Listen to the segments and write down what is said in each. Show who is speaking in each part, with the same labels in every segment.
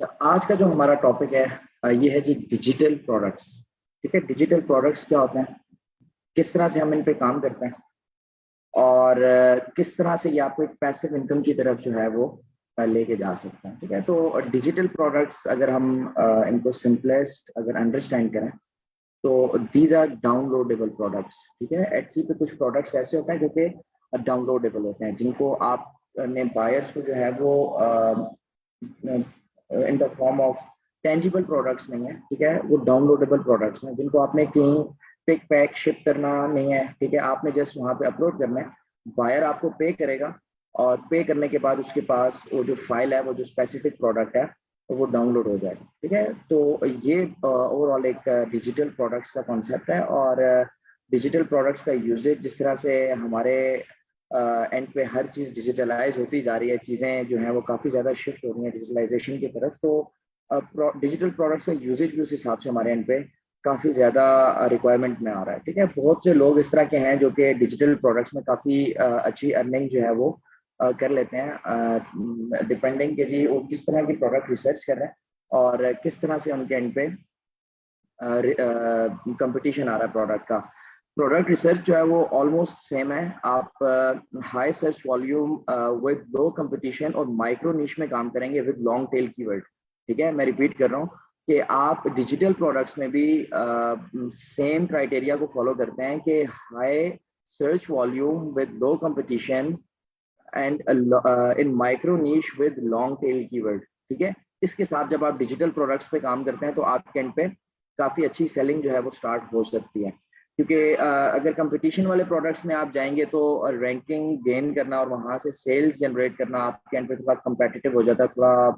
Speaker 1: अच्छा, आज का जो हमारा टॉपिक है ये है जी डिजिटल प्रोडक्ट्स। ठीक है, डिजिटल प्रोडक्ट्स क्या होते हैं, किस तरह से हम इन पे काम करते हैं, और किस तरह से ये आपको एक पैसिव इनकम की तरफ जो है वो लेके जा सकते हैं। ठीक है, तो डिजिटल प्रोडक्ट्स अगर हम इनको सिंपलेस्ट अगर अंडरस्टैंड करें तो दीज आर डाउनलोडेबल प्रोडक्ट्स। ठीक है, एटसी पे कुछ प्रोडक्ट्स ऐसे होते हैं जो कि डाउनलोडेबल होते हैं, जिनको आप ने बायर्स को जो है वो in the form of tangible products नहीं है। ठीक है, वो डाउनलोडेबल प्रोडक्ट्स हैं जिनको आपने कहीं पिक पैक शिप करना नहीं है। ठीक है, आपने जस्ट वहाँ पे अपलोड करना है, बायर आपको पे करेगा, और पे करने के बाद उसके पास वो जो फाइल है, वो जो स्पेसिफिक प्रोडक्ट है, तो वो डाउनलोड हो जाएगा। ठीक है, तो ये ओवरऑल एक डिजिटल प्रोडक्ट्स का कॉन्सेप्ट है। और डिजिटल प्रोडक्ट्स का यूजेज जिस तरह से हमारे एंड पे हर चीज़ डिजिटलाइज होती जा रही है, चीज़ें जो हैं वो काफ़ी ज़्यादा शिफ्ट हो रही हैं डिजिटलाइजेशन की तरफ, तो डिजिटल प्रोडक्ट्स का यूजेज भी उस हिसाब से हमारे एंड पे काफ़ी ज़्यादा रिक्वायरमेंट में आ रहा है। ठीक है, बहुत से लोग इस तरह के हैं जो कि डिजिटल प्रोडक्ट्स में काफ़ी अच्छी अर्निंग जो है वो कर लेते हैं, डिपेंडिंग कि जी वो किस तरह की प्रोडक्ट रिसर्च कर रहे हैं और किस तरह से उनके एंड पे कंपटीशन आ रहा है प्रोडक्ट का। प्रोडक्ट रिसर्च जो है वो ऑलमोस्ट सेम है। आप high search volume with low competition और माइक्रो नीश में काम करेंगे विद लॉन्ग टेल कीवर्ड। ठीक है, मैं रिपीट कर रहा हूँ कि आप डिजिटल प्रोडक्ट्स में भी सेम क्राइटेरिया को फॉलो करते हैं कि high search volume with low competition and in micro niche with long tail keyword. ठीक है, इसके साथ जब आप डिजिटल प्रोडक्ट्स पे काम करते हैं तो आपके एंड पे काफ़ी अच्छी सेलिंग जो है वो स्टार्ट हो सकती है। क्योंकि अगर कंपटीशन वाले प्रोडक्ट्स में आप जाएंगे तो रैंकिंग गेन करना और वहाँ से सेल्स जनरेट करना आपके एंड पे थोड़ा कंपेटिटिव हो जाता है, थोड़ा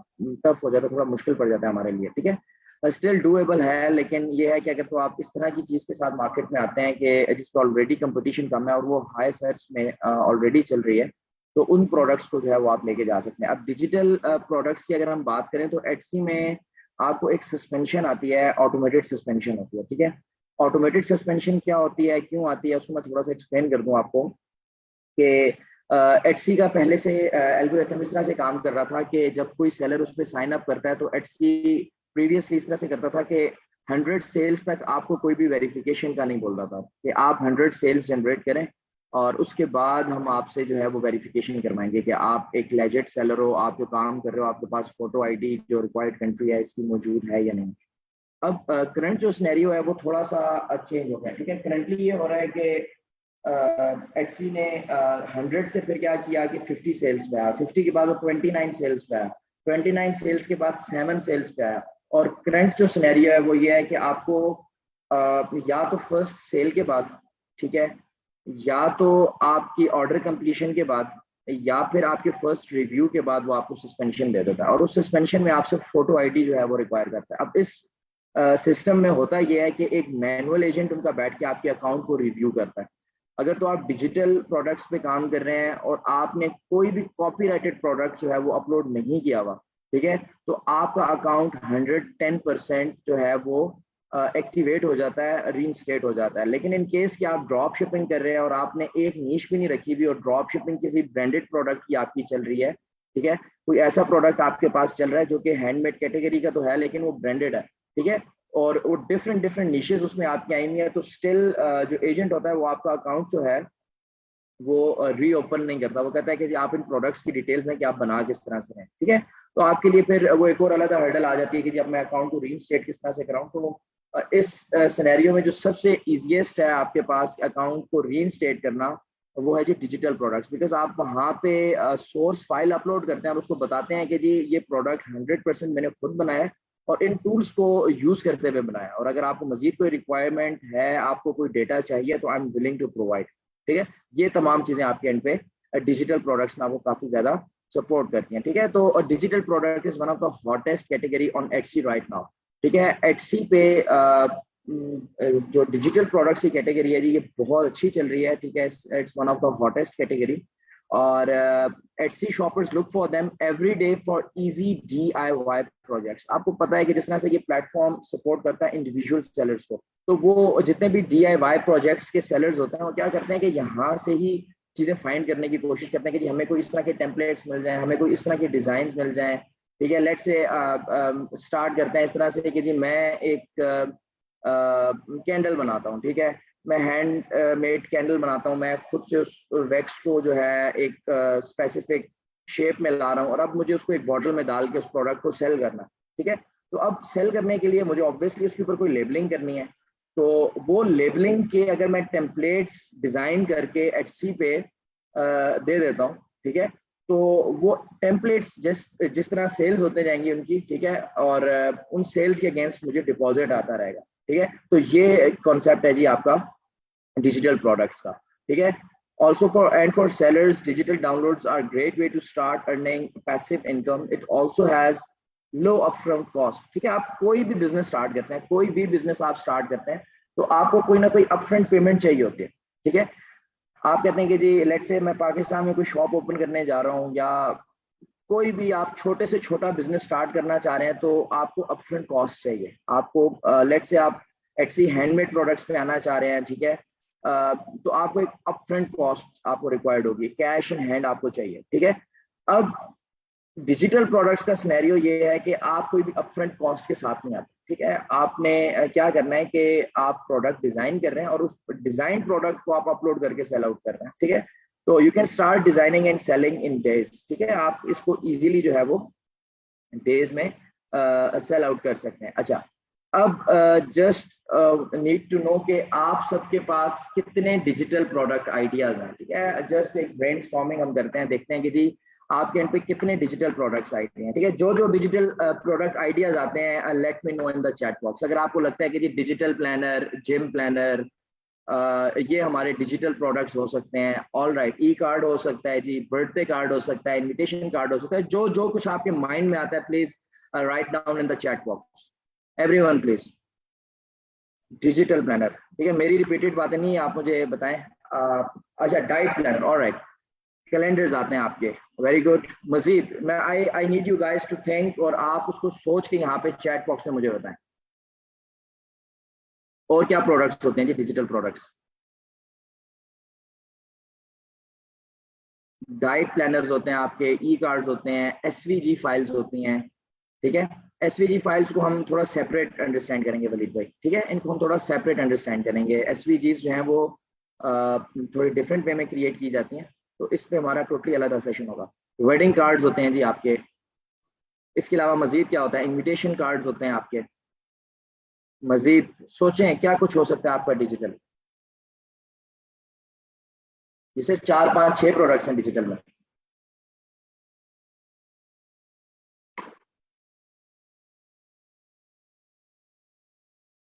Speaker 1: टफ हो जाता है, थोड़ा मुश्किल पड़ जाता है हमारे लिए। ठीक है, स्टिल डूएबल है, लेकिन ये है कि अगर तो आप इस तरह की चीज़ के साथ मार्केट में आते हैं कि जिस पर ऑलरेडी कंपटीशन कम है और वो हाई सर्च में ऑलरेडी चल रही है, तो उन प्रोडक्ट्स को जो है वो आप लेके जा सकते हैं। अब डिजिटल प्रोडक्ट्स की अगर हम बात करें तो एटसी में आपको एक सस्पेंशन आती है, ऑटोमेटेड सस्पेंशन होती है। ठीक है, ऑटोमेटेड सस्पेंशन क्या होती है, क्यों आती है, उसको मैं थोड़ा सा एक्सप्लेन कर दूं आपको कि एटसी का पहले से एल्गोरिथम इस तरह से काम कर रहा था कि जब कोई सेलर उस पर साइन अप करता है तो एटसी प्रीवियसली इस तरह से करता था कि 100 सेल्स तक आपको कोई भी वेरिफिकेशन का नहीं बोल रहा था कि आप 100 सेल्स जनरेट करें और उसके बाद हम आपसे जो है वो वेरिफिकेशन करवाएंगे कि आप एक लेजिट सेलर हो, आप जो काम कर रहे हो आपके पास फोटो आईडी जो रिक्वायर्ड कंट्री है इसकी मौजूद है या नहीं। अब करंट जो सिनेरियो है वो थोड़ा सा चेंज हो गया। ठीक है, करंटली ये हो रहा है कि एक्सी ने 100 से फिर क्या किया कि 50 सेल्स पे आया, 50 के बाद वो 29 सेल्स पे आया, 29 सेल्स के बाद 7 सेल्स पे आया। और करंट जो सिनेरियो है वो ये है कि आपको या तो फर्स्ट सेल के बाद, ठीक है, या तो आपकी ऑर्डर कंप्लीशन के बाद, या फिर आपके फर्स्ट रिव्यू के बाद वो आपको सस्पेंशन दे देता है, और उस सस्पेंशन में आपसे फोटो आईडी जो है वो रिक्वायर करता है। अब इस सिस्टम में होता यह है कि एक मैनुअल एजेंट उनका बैठ के आपके अकाउंट को रिव्यू करता है। अगर तो आप डिजिटल प्रोडक्ट्स पे काम कर रहे हैं और आपने कोई भी कॉपीराइटेड प्रोडक्ट जो है वो अपलोड नहीं किया हुआ, ठीक है, तो आपका अकाउंट 110% जो है वो एक्टिवेट हो जाता है, रीइंस्टेट हो जाता है। लेकिन इन केस कि आप ड्रॉप शिपिंग कर रहे हैं और आपने एक नीश भी नहीं रखी हुई और ड्रॉप शिपिंग किसी ब्रांडेड प्रोडक्ट की आपकी चल रही है, ठीक है, कोई ऐसा प्रोडक्ट आपके पास चल रहा है जो कि हैंडमेड कैटेगरी का तो है लेकिन वो ब्रांडेड है, ठीक है, और वो डिफरेंट डिफरेंट निशेज उसमें आपकी आएंगी है, तो स्टिल जो एजेंट होता है वो आपका अकाउंट जो है वो रीओपन नहीं करता। वो कहता है कि आप इन प्रोडक्ट्स की डिटेल्स दें कि आप बना किस तरह से हैं। ठीक है, तो आपके लिए फिर वो एक और अलग हर्डल आ जाती है कि जब मैं अकाउंट को रीइंस्टेट किस तरह से कराऊं। तो इस सिनेरियो में जो सबसे इजीएस्ट है आपके पास अकाउंट को रीइंस्टेट करना, वो है जी डिजिटल प्रोडक्ट्स। बिकॉज आप वहाँ पे सोर्स फाइल अपलोड करते हैं और उसको बताते हैं कि जी ये प्रोडक्ट 100% मैंने खुद बनाया है और इन टूल्स को यूज करते हुए बनाया, और अगर आपको मजीद कोई रिक्वायरमेंट है, आपको कोई डेटा चाहिए, तो I am willing to provide. ठीक है, ये तमाम चीजें आपके एंड पे डिजिटल प्रोडक्ट्स में आपको काफी ज्यादा सपोर्ट करती हैं। ठीक है, तो digital product is one of the hottest category on Etsy right now. ठीक है, एटसी पे जो डिजिटल प्रोडक्ट्स की कैटेगरी है ये बहुत अच्छी चल रही है। ठीक है, it's one of the hottest category, और Etsy shoppers look for them every day for easy DIY projects. आपको पता है कि जिस तरह से ये प्लेटफॉर्म सपोर्ट करता है इंडिविजुअल सेलर्स को, तो वो जितने भी DIY प्रोजेक्ट्स के सेलर्स होते हैं वो क्या करते हैं कि यहाँ से ही चीज़ें फाइंड करने की कोशिश करते हैं कि जी हमें कोई इस तरह के टेम्पलेट्स मिल जाएं, हमें कोई इस तरह के डिज़ाइन मिल जाएं, ठीक है। लेट्स से स्टार्ट करते हैं इस तरह से कि जी मैं एक कैंडल बनाता हूँ, ठीक है। मैं हैंड मेड कैंडल बनाता हूँ, मैं खुद से उस वैक्स को जो है एक स्पेसिफिक शेप में ला रहा हूँ, और अब मुझे उसको एक बॉटल में डाल के उस प्रोडक्ट को सेल करना, ठीक है। तो अब सेल करने के लिए मुझे ऑब्वियसली उसके ऊपर कोई लेबलिंग करनी है, तो वो लेबलिंग के अगर मैं टेम्पलेट्स डिजाइन करके एटसी पे दे देता हूँ, ठीक है, तो वो टेम्पलेट्स जिस तरह सेल्स होते जाएंगी उनकी, ठीक है, और उन सेल्स के अगेंस्ट मुझे डिपॉजिट आता रहेगा, ठीक है। तो ये कॉन्सेप्ट है जी आपका डिजिटल प्रोडक्ट्स का, ठीक है। Also for sellers, digital downloads are a great way to start earning passive income. It also has low upfront cost, ठीक है। आप कोई भी बिजनेस स्टार्ट करते हैं, कोई भी बिजनेस आप स्टार्ट करते हैं, तो आपको कोई ना कोई अपफ्रंट पेमेंट चाहिए होती है, ठीक है। आप कहते हैं कि जी लेट्स से मैं पाकिस्तान में कोई शॉप ओपन करने जा रहा हूँ, या कोई भी आप छोटे से छोटा बिजनेस स्टार्ट करना चाह रहे हैं, तो आपको अपफ्रंट कॉस्ट चाहिए। आपको लेट्स से आप एटसी हैंडमेड प्रोडक्ट्स पे आना चाह रहे हैं, ठीक है, तो आपको एक अपफ्रंट कॉस्ट आपको रिक्वायर्ड होगी, कैश इन हैंड आपको चाहिए, ठीक है। अब डिजिटल प्रोडक्ट्स का सिनेरियो ये है कि आप कोई भी अपफ्रंट कॉस्ट के साथ नहीं आते, ठीक है। आपने क्या करना है कि आप प्रोडक्ट डिजाइन कर रहे हैं और उस डिजाइन प्रोडक्ट को आप अपलोड करके सेल आउट कर रहे हैं, ठीक है। तो you can start designing and selling in days, ठीक है। आप इसको इजीली जो है वो डेज में सेल आउट कर सकते हैं। अच्छा, अब जस्ट नीड टू नो कि आप सबके पास कितने डिजिटल प्रोडक्ट आइडियाज हैं, ठीक है। जस्ट एक ब्रेनस्टॉर्मिंग हम करते हैं, देखते हैं कि जी आपके एंड पे कितने डिजिटल प्रोडक्ट्स आइडिया हैं, ठीक है। जो जो डिजिटल प्रोडक्ट आइडियाज आते हैं, late me know in the chat box. अगर आपको लगता है कि जी डिजिटल प्लानर, जिम प्लानर, ये हमारे डिजिटल प्रोडक्ट्स हो सकते हैं, ऑल राइट, ई कार्ड हो सकता है जी, बर्थडे कार्ड हो सकता है, इनविटेशन कार्ड हो सकता है, जो जो कुछ आपके माइंड में आता है, please write down in the chat box, everyone please. Digital planner, ठीक है, मेरी रिपीटेड बातें नहीं, आप मुझे बताएं। अच्छा, diet planner, all right, calendars आते हैं आपके, वेरी गुड। मजीद मैं I need you guys to think, और आप उसको सोच के यहाँ पे चैट बॉक्स में मुझे बताएं और क्या प्रोडक्ट्स होते हैं जी डिजिटल प्रोडक्ट्स। डाइट प्लानर्स होते हैं आपके, ई कार्ड्स होते हैं, एसवीजी फाइल्स होती हैं, ठीक है। एसवीजी फाइल्स को हम थोड़ा सेपरेट अंडरस्टैंड करेंगे वलीद भाई, ठीक है, इनको हम थोड़ा सेपरेट अंडरस्टैंड करेंगे। एसवीजीज जो हैं वो थोड़ी डिफरेंट वे में क्रिएट की जाती हैं, तो इस पे हमारा टोटली अलग सेशन होगा। वेडिंग कार्ड्स होते हैं जी आपके, इसके अलावा मजीद क्या होता है, इनविटेशन कार्ड्स होते हैं आपके। मजीद सोचें क्या कुछ हो सकता है आपका डिजिटल। ये सिर्फ 4 5 6 प्रोडक्ट्स हैं डिजिटल में।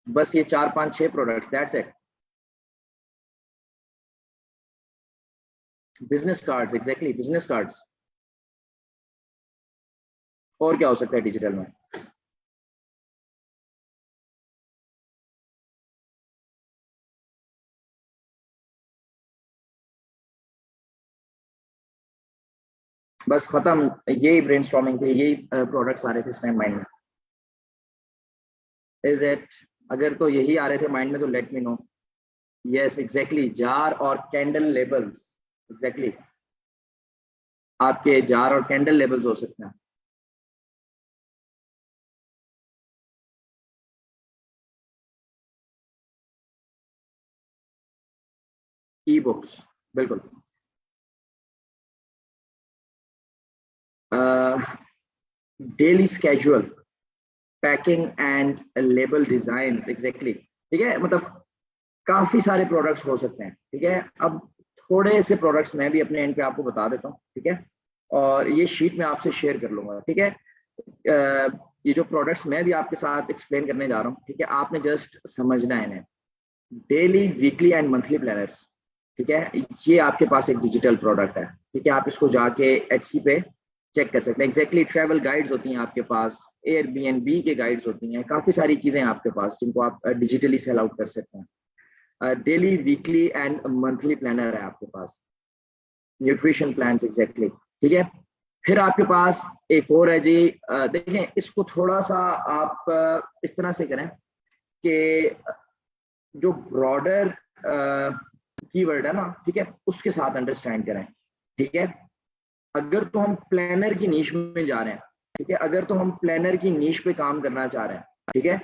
Speaker 1: बस ये 4 5 6 products, that's it. Business cards, exactly, business cards. और क्या हो सकता है डिजिटल में। बस खत्म, यही ब्रेनस्टॉर्मिंग थे, यही प्रोडक्ट्स आ रहे थे इस टाइम माइंड में। Is it? अगर तो यही आ रहे थे माइंड में तो late me no. Yes exactly, jar और कैंडल लेबल्स, एग्जैक्टली, आपके जार और कैंडल लेबल्स हो सकते हैं। ई बुक्स, बिल्कुल। Daily schedule, packing and label design, exactly, ठीक है। मतलब काफी सारे प्रोडक्ट्स हो सकते हैं, ठीक है। अब थोड़े से प्रोडक्ट्स मैं भी अपने एंड पे आपको बता देता हूँ, ठीक है, और ये शीट में आपसे शेयर कर लूंगा, ठीक है। ये जो प्रोडक्ट्स मैं भी आपके साथ एक्सप्लेन करने जा रहा हूँ, ठीक है, आपने जस्ट समझना है इन्हें। Daily, weekly and monthly planners, ठीक है, ये आपके पास एक डिजिटल प्रोडक्ट है, ठीक है। आप इसको जाके एटसी पे चेक कर सकते हैं। एग्जैक्टली, ट्रैवल गाइड्स होती हैं आपके पास, एयरबीएनबी के गाइड्स होती हैं, काफी सारी चीजें हैं आपके पास जिनको आप डिजिटली सेल आउट कर सकते हैं। Daily, weekly and monthly planner है आपके पास, न्यूट्रिशन प्लान, एग्जैक्टली, ठीक है। फिर आपके पास एक और है जी, देखें इसको थोड़ा सा आप इस तरह से करें कि जो ब्रॉडर कीवर्ड है ना, ठीक है, उसके साथ अंडरस्टैंड करें, ठीक है। अगर तो हम प्लानर की नीश में जा रहे हैं, ठीक है, अगर तो हम प्लानर की नीश पे काम करना चाह रहे हैं, ठीक है,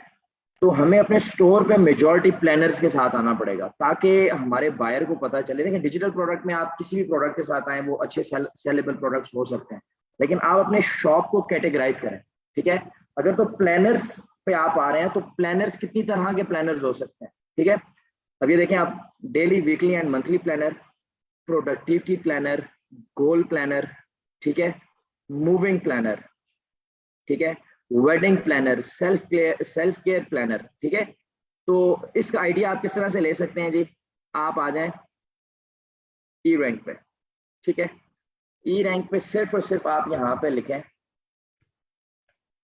Speaker 1: तो हमें अपने स्टोर पे मेजॉरिटी प्लानर्स के साथ आना पड़ेगा ताकि हमारे बायर को पता चले। देखिए डिजिटल प्रोडक्ट में आप किसी भी प्रोडक्ट के साथ आए, वो अच्छे सेलेबल प्रोडक्ट्स हो सकते हैं, लेकिन आप अपने शॉप को कैटेगराइज करें, ठीक है। अगर तो प्लानर्स पे आप आ रहे हैं तो प्लानर्स कितनी तरह के प्लानर्स हो सकते हैं, ठीक है। अब ये देखें आप, daily, weekly and monthly planner, productivity planner, goal planner, ठीक है, मूविंग प्लानर, ठीक है, wedding planner, self care planner, ठीक है। तो इसका आइडिया आप किस तरह से ले सकते हैं जी, आप आ जाएं ई रैंक पे, ठीक है। ई रैंक पे सिर्फ और सिर्फ आप यहाँ पे लिखें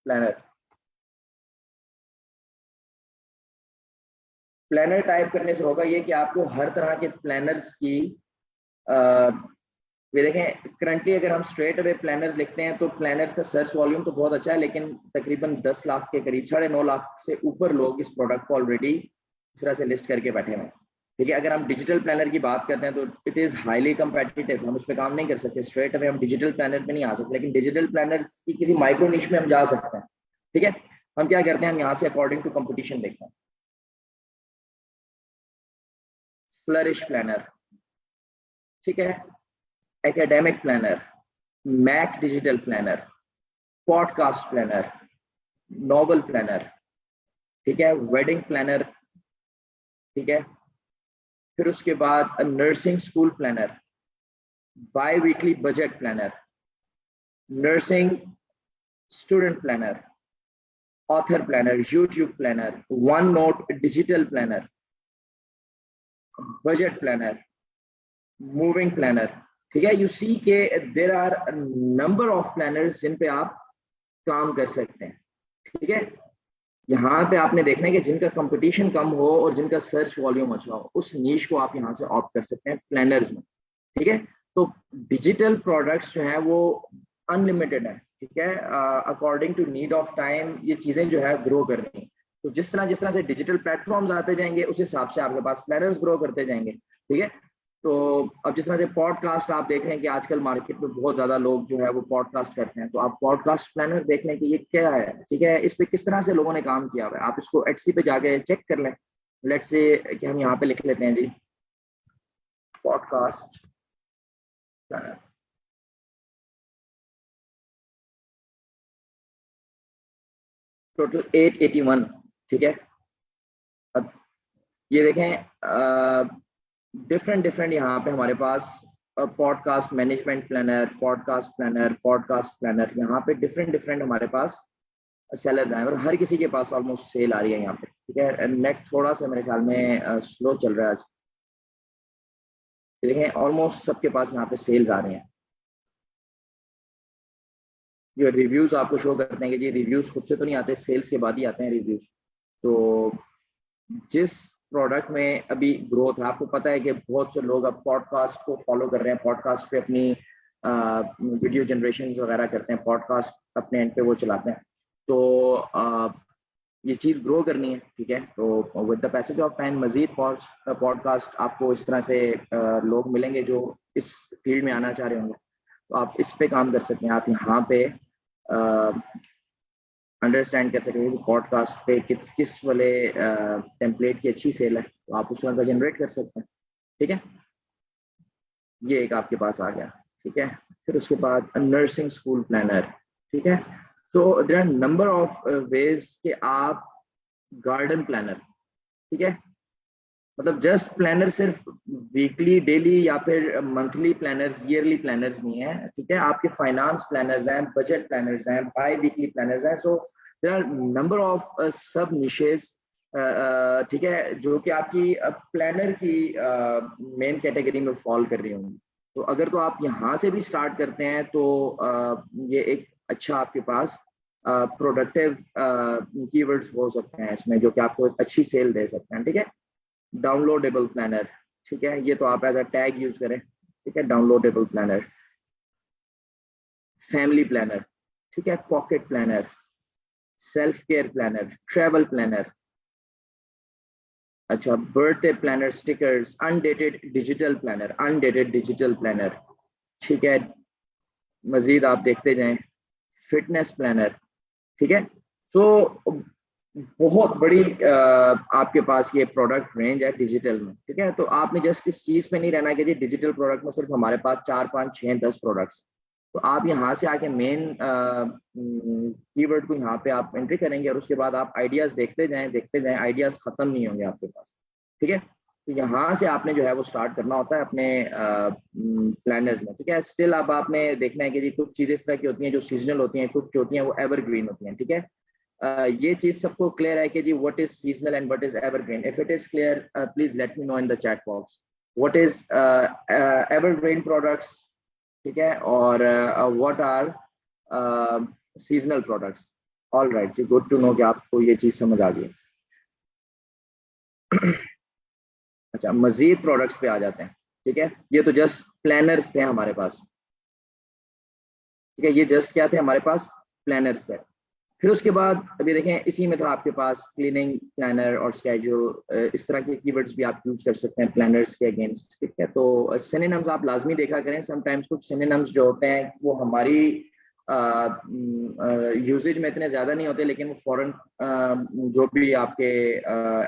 Speaker 1: प्लानर। प्लानर टाइप करने से होगा ये कि आपको हर तरह के प्लानर्स की ये देखें, करंटली अगर हम स्ट्रेट अवे प्लानर्स लिखते हैं तो प्लानर्स का सर्च वॉल्यूम तो बहुत अच्छा है, लेकिन तकरीबन 10 लाख के करीब, 9.5 लाख से ऊपर लोग इस प्रोडक्ट को ऑलरेडी इस तरह से लिस्ट करके बैठे हुए हैं, ठीक है। अगर हम डिजिटल प्लानर की बात करते हैं तो इट इज हाईली कंपेटिटिव, हम उस पर काम नहीं कर सकते, स्ट्रेट अवे हम डिजिटल प्लानर पे नहीं आ सकते, लेकिन डिजिटल प्लानर की किसी माइक्रो निश में हम जा सकते हैं, ठीक है। हम क्या करते हैं, हम यहाँ से अकॉर्डिंग टू कंपटीशन देखते हैं। फ्लरिश प्लानर, ठीक है, academic planner, Mac digital planner, podcast planner, novel planner, ठीक है, वेडिंग प्लानर, ठीक है, फिर उसके बाद nursing school planner, biweekly budget planner, nursing student planner, author planner, YouTube planner, OneNote digital planner, budget planner, moving planner, ठीक है। You see के there are number of planners जिन पे आप काम कर सकते हैं, ठीक है। यहाँ पे आपने देखना है कि जिनका कंपटीशन कम हो और जिनका सर्च वॉल्यूम अच्छा हो, उस नीश को आप यहाँ से ऑप्ट कर सकते हैं प्लानर्स में, ठीक है। तो डिजिटल प्रोडक्ट्स जो है वो अनलिमिटेड है, ठीक है। According to need of time ये चीजें जो है ग्रो कर रही हैं, तो जिस तरह से डिजिटल प्लेटफॉर्म्स आते जाएंगे उस हिसाब से आपके पास प्लानर्स ग्रो करते जाएंगे, ठीक है। तो अब जिस तरह से पॉडकास्ट आप देख रहे हैं कि आजकल मार्केट में बहुत ज्यादा लोग जो है वो पॉडकास्ट करते हैं, तो आप पॉडकास्ट प्लानर देख लें कि ये क्या है, ठीक है, इस पे किस तरह से लोगों ने काम किया हुआ है, आप इसको एटसी पे जाके चेक कर लें। लेट्स से कि हम यहाँ पे लिख लेते हैं जी पॉडकास्ट प्लानर, टोटल 881, ठीक है। अब ये देखें डिफरेंट डिफरेंट यहाँ पे हमारे पास podcast management planner, podcast planner, podcast planner, यहाँ पे डिफरेंट डिफरेंट हमारे पास सेलर्स हैं और हर किसी के पास ऑलमोस्ट सेल आ रही है यहाँ पे, ठीक है। नेट थोड़ा सा मेरे ख्याल में स्लो चल रहा है आज, देखें ऑलमोस्ट सबके पास यहाँ पे सेल्स आ रहे हैं। जो रिव्यूज आपको शो करते हैं कि जी रिव्यूज खुद से तो नहीं आते, सेल्स के बाद ही आते हैं रिव्यूज। तो जिस प्रोडक्ट में अभी ग्रोथ है, आपको पता है कि बहुत से लोग अब पॉडकास्ट को फॉलो कर रहे हैं, पॉडकास्ट पे अपनी वीडियो जनरेशन वगैरह करते हैं, पॉडकास्ट अपने एंड पे वो चलाते हैं। तो ये चीज़ ग्रो करनी है, ठीक है। तो with the passage of time Majeed podcast आपको इस तरह से लोग मिलेंगे जो इस फील्ड में आना चाह रहे होंगे, तो आप इस पे काम कर सकते हैं। आप यहाँ पे अंडरस्टैंड कर सकेंगे कि पॉडकास्ट पे किस वाले टेम्पलेट की अच्छी सेल है, तो आप उस तरह का जनरेट कर सकते हैं, ठीक है। ये एक आपके पास आ गया, ठीक है। फिर उसके बाद नर्सिंग स्कूल प्लानर, ठीक है। तो there are number of ways कि आप गार्डन प्लानर, ठीक है, मतलब जस्ट प्लानर सिर्फ वीकली, डेली या फिर मंथली प्लानर्स, ईयरली प्लानर्स नहीं है, ठीक है। आपके फाइनेंस प्लानर्स हैं, बजट प्लानर्स हैं, बाई वीकली प्लानर्स हैं। So there are number of sub niches, ठीक है, जो कि आपकी प्लानर की मेन कैटेगरी में फॉल कर रही होंगी। तो अगर तो आप यहाँ से भी स्टार्ट करते हैं तो ये एक अच्छा आपके पास प्रोडक्टिव कीवर्ड्स हो सकते हैं इसमें, जो कि आपको एक अच्छी सेल दे सकते हैं, ठीक है। डाउनलोडेबल प्लानर, ठीक है, ये तो आप एज अ टैग यूज करें, ठीक है, डाउनलोडेबल प्लानर। फैमिली प्लानर, ठीक है, pocket planner, self care planner, travel planner, अच्छा, birthday planner, stickers, undated digital planner, undated digital planner, ठीक है। मजीद आप देखते जाएं, फिटनेस प्लानर, ठीक है। सो बहुत बड़ी आपके पास ये प्रोडक्ट रेंज है डिजिटल में, ठीक है। तो आपने जस्ट इस चीज पे नहीं रहना कि जी डिजिटल प्रोडक्ट में सिर्फ हमारे पास 4 5 6 10 प्रोडक्ट्स। तो आप यहाँ से आके मेन कीवर्ड को यहाँ पे आप एंट्री करेंगे और उसके बाद आप आइडियाज देखते जाएं, आइडियाज खत्म नहीं होंगे आपके पास, ठीक है। तो यहाँ से आपने जो है वो स्टार्ट करना होता है अपने प्लानर्स में, ठीक है। स्टिल अब आपने देखना है कि जी कुछ चीजें इस तरह की होती हैं जो सीजनल होती हैं, कुछ जो होती हैं वो एवरग्रीन होती हैं, ठीक है। ये चीज सबको क्लियर है कि जी what is seasonal and what is evergreen? If it is clear please let me know in the chat box what is evergreen products, ठीक है, और what are seasonal products. All right जी, गुड टू नो कि आपको ये चीज समझ आ गई। अच्छा, मजीद प्रोडक्ट्स पे आ जाते हैं, ठीक है। ये तो जस्ट प्लानर्स थे हमारे पास, ठीक है। ये जस्ट क्या थे हमारे पास? प्लानर्स थे। फिर उसके बाद अभी देखें, इसी में था आपके पास क्लीनिंग प्लानर और स्केड्यूल, इस तरह के कीवर्ड्स भी आप यूज कर सकते हैं प्लानर्स के अगेंस्ट, ठीक है। तो सिनोनिम्स आप लाजमी देखा करें, समटाइम्स कुछ सिनोनिम्स जो होते हैं वो हमारी यूजेज में इतने ज्यादा नहीं होते, लेकिन वो फॉरेन जो भी आपके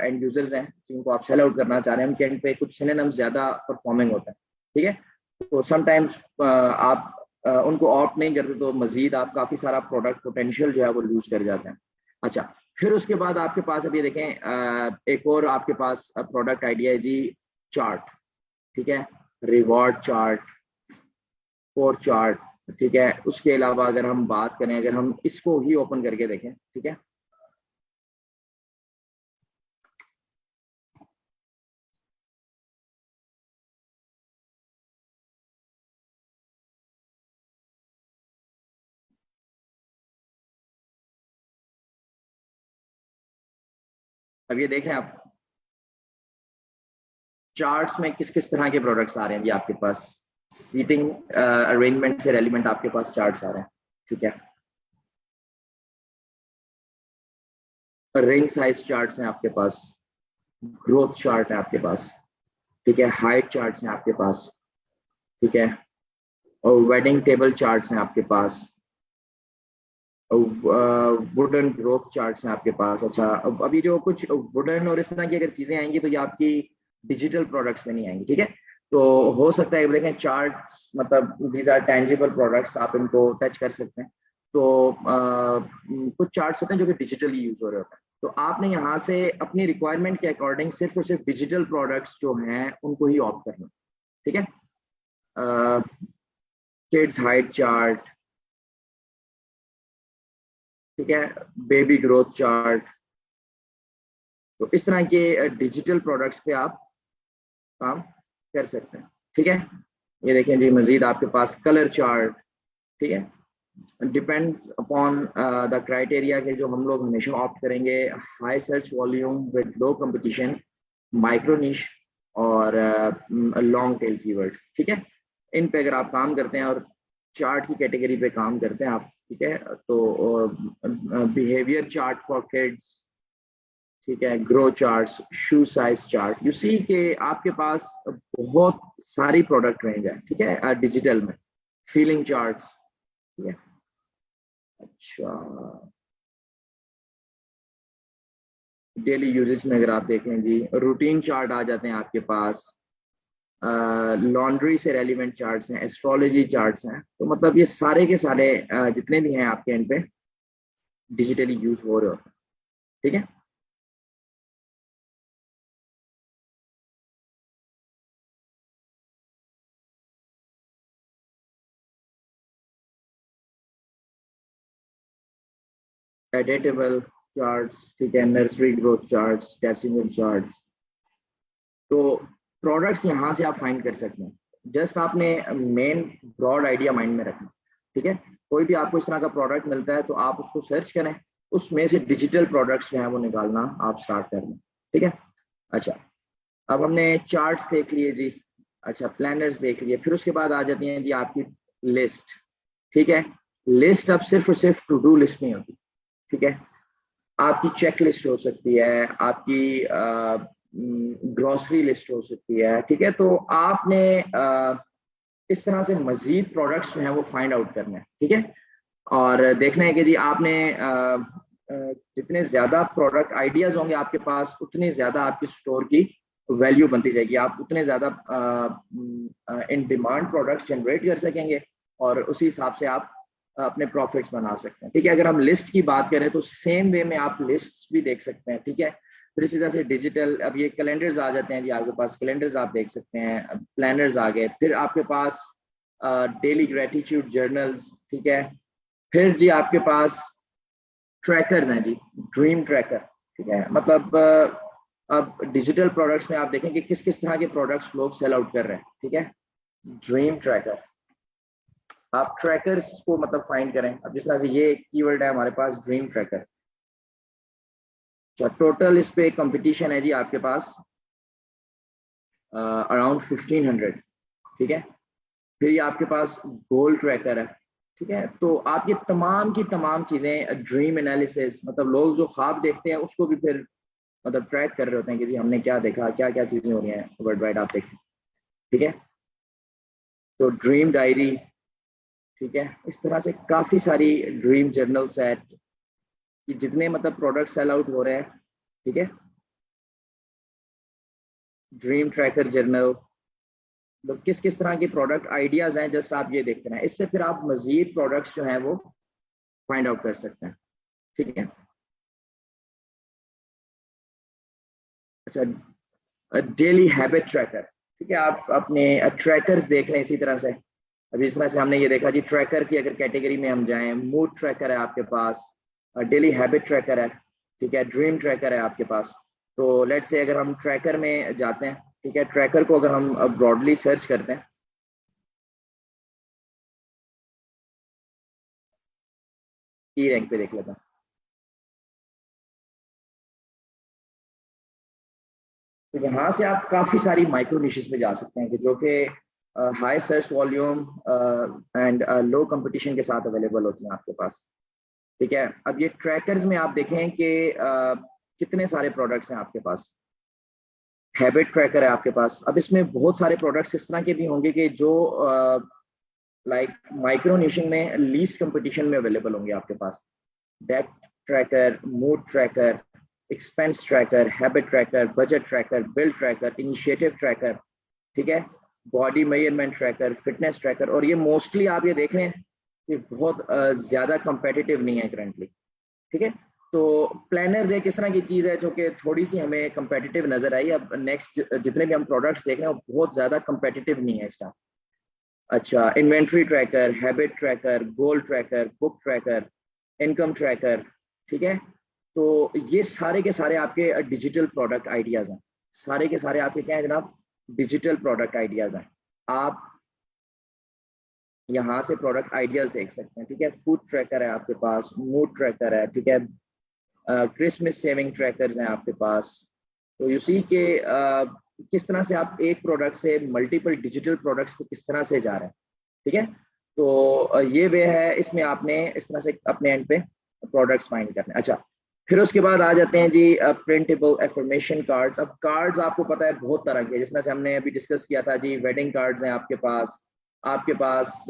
Speaker 1: एंड यूजर्स हैं जिनको आप सेल आउट करना चाह रहे हैं उनके एंड पे कुछ सिनोनिम्स ज्यादा परफॉर्मिंग होता है, ठीक है। तो समटाइम्स आप उनको ऑप्ट नहीं करते तो मजीद आप काफी सारा प्रोडक्ट पोटेंशियल जो है वो लूज कर जाते हैं। अच्छा, फिर उसके बाद आपके पास अभी देखें एक और आपके पास प्रोडक्ट आइडिया है जी, चार्ट, ठीक है। रिवॉर्ड चार्ट, और चार्ट, ठीक है। उसके अलावा अगर हम बात करें, अगर हम इसको ही ओपन करके देखें, ठीक है। अब ये देखें आप, चार्ट्स में किस किस तरह के प्रोडक्ट्स आ रहे हैं जी आपके पास। सीटिंग अरेंजमेंट से रेलिवेंट आपके पास चार्ट्स आ रहे हैं, ठीक है। रिंग साइज चार्ट्स हैं आपके पास, ग्रोथ चार्ट है आपके पास, ठीक है। हाइट चार्ट्स हैं आपके पास, ठीक है। और वेडिंग टेबल चार्ट्स हैं आपके पास, वुडन ग्रोथ चार्ट्स हैं आपके पास। अच्छा, अब अभी जो कुछ वुडन और इस तरह की अगर चीजें आएंगी तो ये आपकी डिजिटल प्रोडक्ट्स में नहीं आएंगी, ठीक है। तो हो सकता है देखें चार्ट्स मतलब दीज आर टेंजिबल प्रोडक्ट्स, आप इनको टच कर सकते हैं। तो कुछ चार्ट्स होते हैं जो कि डिजिटली यूज हो रहे होते हैं, तो आपने यहाँ से अपनी रिक्वायरमेंट के अकॉर्डिंग सिर्फ और सिर्फ डिजिटल प्रोडक्ट्स जो हैं उनको ही ऑप्ट करना, ठीक है। किड्स हाइट चार्ट, ठीक है। बेबी ग्रोथ चार्ट, तो इस तरह के डिजिटल प्रोडक्ट्स पे आप काम कर सकते हैं, ठीक है। ये देखें जी, मजीद आपके पास कलर चार्ट, ठीक है। डिपेंड्स अपॉन द क्राइटेरिया के जो हम लोग हमेशा ऑप्ट करेंगे, high search volume with low competition, micro निश और लॉन्ग टेल कीवर्ड, ठीक है। इन पे अगर आप काम करते हैं और चार्ट की कैटेगरी पे काम करते हैं आप, ठीक है, तो बिहेवियर चार्ट फॉर किड्स, ठीक है। Grow charts, shoe size chart, you see के आपके पास बहुत सारी प्रोडक्ट रेंज है, ठीक है, डिजिटल में। फीलिंग चार्ट्स, ठीक है। अच्छा, डेली यूजेस में अगर आप देखें जी, रूटीन चार्ट आ जाते हैं आपके पास, लॉन्ड्री से रेलिवेंट चार्ट्स हैं, एस्ट्रोलॉजी चार्ट्स हैं। तो मतलब ये सारे के सारे जितने भी हैं आपके एंड पे डिजिटली यूज हो रहे होते हैं, ठीक है। एडिटेबल चार्ट्स, ठीक है। Nursery growth charts, decimal chart. तो प्रोडक्ट्स यहाँ से आप फाइंड कर सकते हैं, जस्ट आपने मेन ब्रॉड आइडिया माइंड में रखना, ठीक है। कोई भी आपको इस तरह का प्रोडक्ट मिलता है तो आप उसको सर्च करें, उसमें से डिजिटल प्रोडक्ट्स जो है वो निकालना आप स्टार्ट कर लें, ठीक है। अच्छा, अब हमने चार्ट्स देख लिए जी, अच्छा प्लानर्स देख लिए, फिर उसके बाद आ जाती हैं जी आपकी लिस्ट, ठीक है। लिस्ट अब सिर्फ और सिर्फ टू डू लिस्ट नहीं होती, ठीक है। आपकी चेक लिस्ट हो सकती है, आपकी ग्रोसरी लिस्ट हो सकती है, ठीक है। तो आपने इस तरह से मजीद प्रोडक्ट्स जो हैं वो फाइंड आउट करने हैं, ठीक है। और देखना है कि जी आपने जितने ज्यादा प्रोडक्ट आइडियाज होंगे आपके पास, उतनी ज्यादा आपकी स्टोर की वैल्यू बनती जाएगी, आप उतने ज्यादा इन डिमांड प्रोडक्ट्स जनरेट कर सकेंगे और उसी हिसाब से आप अपने प्रॉफिट्स बना सकते हैं, ठीक है। अगर हम लिस्ट की बात करें तो सेम वे में आप लिस्ट्स भी देख सकते हैं, ठीक है। फिर इसी तरह से डिजिटल, अब ये कैलेंडर्स आ जाते हैं जी आपके पास, कैलेंडर्स आप देख सकते हैं, प्लानर्स आ गए, फिर आपके पास डेली ग्रेटिट्यूड जर्नल्स, ठीक है। फिर जी आपके पास ट्रैकर्स हैं जी, ड्रीम ट्रैकर, ठीक है। मतलब अब डिजिटल प्रोडक्ट्स में आप देखें कि किस किस तरह के प्रोडक्ट्स लोग सेल आउट कर रहे हैं, ठीक है। ड्रीम ट्रैकर, आप ट्रैकर्स को मतलब फाइंड करें। अब जिस तरह से ये कीवर्ड है हमारे पास, ड्रीम ट्रैकर। टोटल इस पे कंपटीशन है जी आपके पास अराउंड 1500, ठीक है। फिर ये आपके पास गोल ट्रैकर है, ठीक है। तो आप ये तमाम की तमाम चीजें, ड्रीम एनालिसिस, मतलब लोग जो ख्वाब देखते हैं उसको भी फिर मतलब ट्रैक कर रहे होते हैं कि जी हमने क्या देखा, क्या क्या चीजें हो रही हैं वर्ल्ड वाइड, आप देखें, ठीक है। तो ड्रीम डायरी, ठीक है। इस तरह से काफी सारी ड्रीम जर्नल्स है कि जितने मतलब प्रोडक्ट सेल आउट हो रहे हैं, ठीक है। ड्रीम ट्रैकर जर्नल, तो किस किस तरह के प्रोडक्ट आइडियाज हैं, जस्ट आप ये देखते हैं। इससे फिर आप मजीद प्रोडक्ट्स जो हैं वो फाइंड आउट कर सकते हैं, ठीक है। अच्छा, डेली हैबिट ट्रैकर, ठीक है। आप अपने ट्रैकर्स देख लें इसी तरह से। अभी इस तरह से हमने ये देखा जी, ट्रैकर की अगर कैटेगरी में हम जाएं, मूड ट्रैकर है आपके पास, डेली हैबिट ट्रैकर है, ठीक है, ड्रीम ट्रैकर है आपके पास। तो लेट्स से अगर हम ट्रैकर में जाते हैं, ठीक है, ट्रैकर को अगर हम ब्रॉडली सर्च करते हैं, ई रैंक पे देख लेते हैं। तो यहाँ से आप काफी सारी माइक्रो निशेस पे जा सकते हैं कि जो कि high search volume and low competition के साथ अवेलेबल होती हैं आपके पास, ठीक है। अब ये ट्रैकर्स में आप देखें कि कितने सारे प्रोडक्ट्स हैं आपके पास। हैबिट ट्रैकर है आपके पास। अब इसमें बहुत सारे प्रोडक्ट्स इस तरह के भी होंगे कि जो लाइक माइक्रो निशिंग में लीस्ट कंपटीशन में अवेलेबल होंगे आपके पास। Date tracker, mood tracker, expense tracker, habit tracker, budget tracker, bill tracker, initiative tracker, ठीक है, body measurement tracker, fitness tracker. और ये मोस्टली आप ये देख रहे हैं कि बहुत ज्यादा कंपेटिटिव नहीं है करंटली, ठीक है। तो प्लानर्स एक इस तरह की चीज है जो कि थोड़ी सी हमें कंपेटिटिव नजर आई। अब नेक्स्ट जितने भी हम प्रोडक्ट्स देख रहे हैं वो बहुत ज्यादा कंपेटिटिव नहीं है इस टाइम। अच्छा, inventory tracker, habit tracker, goal tracker, book tracker, income tracker, ठीक है। तो ये सारे के सारे आपके डिजिटल प्रोडक्ट आइडियाज हैं। सारे के सारे आपके क्या है जनाब, डिजिटल प्रोडक्ट आइडियाज हैं। आप यहाँ से प्रोडक्ट आइडियाज देख सकते हैं, ठीक है। फूड ट्रैकर है आपके पास, मूड ट्रैकर है, ठीक है, क्रिसमस सेविंग ट्रैकर्स हैं आपके पास। तो यू सी के किस तरह से आप एक प्रोडक्ट से मल्टीपल डिजिटल प्रोडक्ट्स पे किस तरह से जा रहे हैं, ठीक है। तो ये वे है, इसमें आपने इस तरह से अपने एंड पे प्रोडक्ट्स फाइंड करने। अच्छा, फिर उसके बाद आ जाते हैं जी प्रिंटेबल एफर्मेशन कार्ड्स। अब कार्ड्स आपको पता है बहुत तरह के, जिस तरह से हमने अभी डिस्कस किया था जी, वेडिंग कार्ड्स हैं आपके पास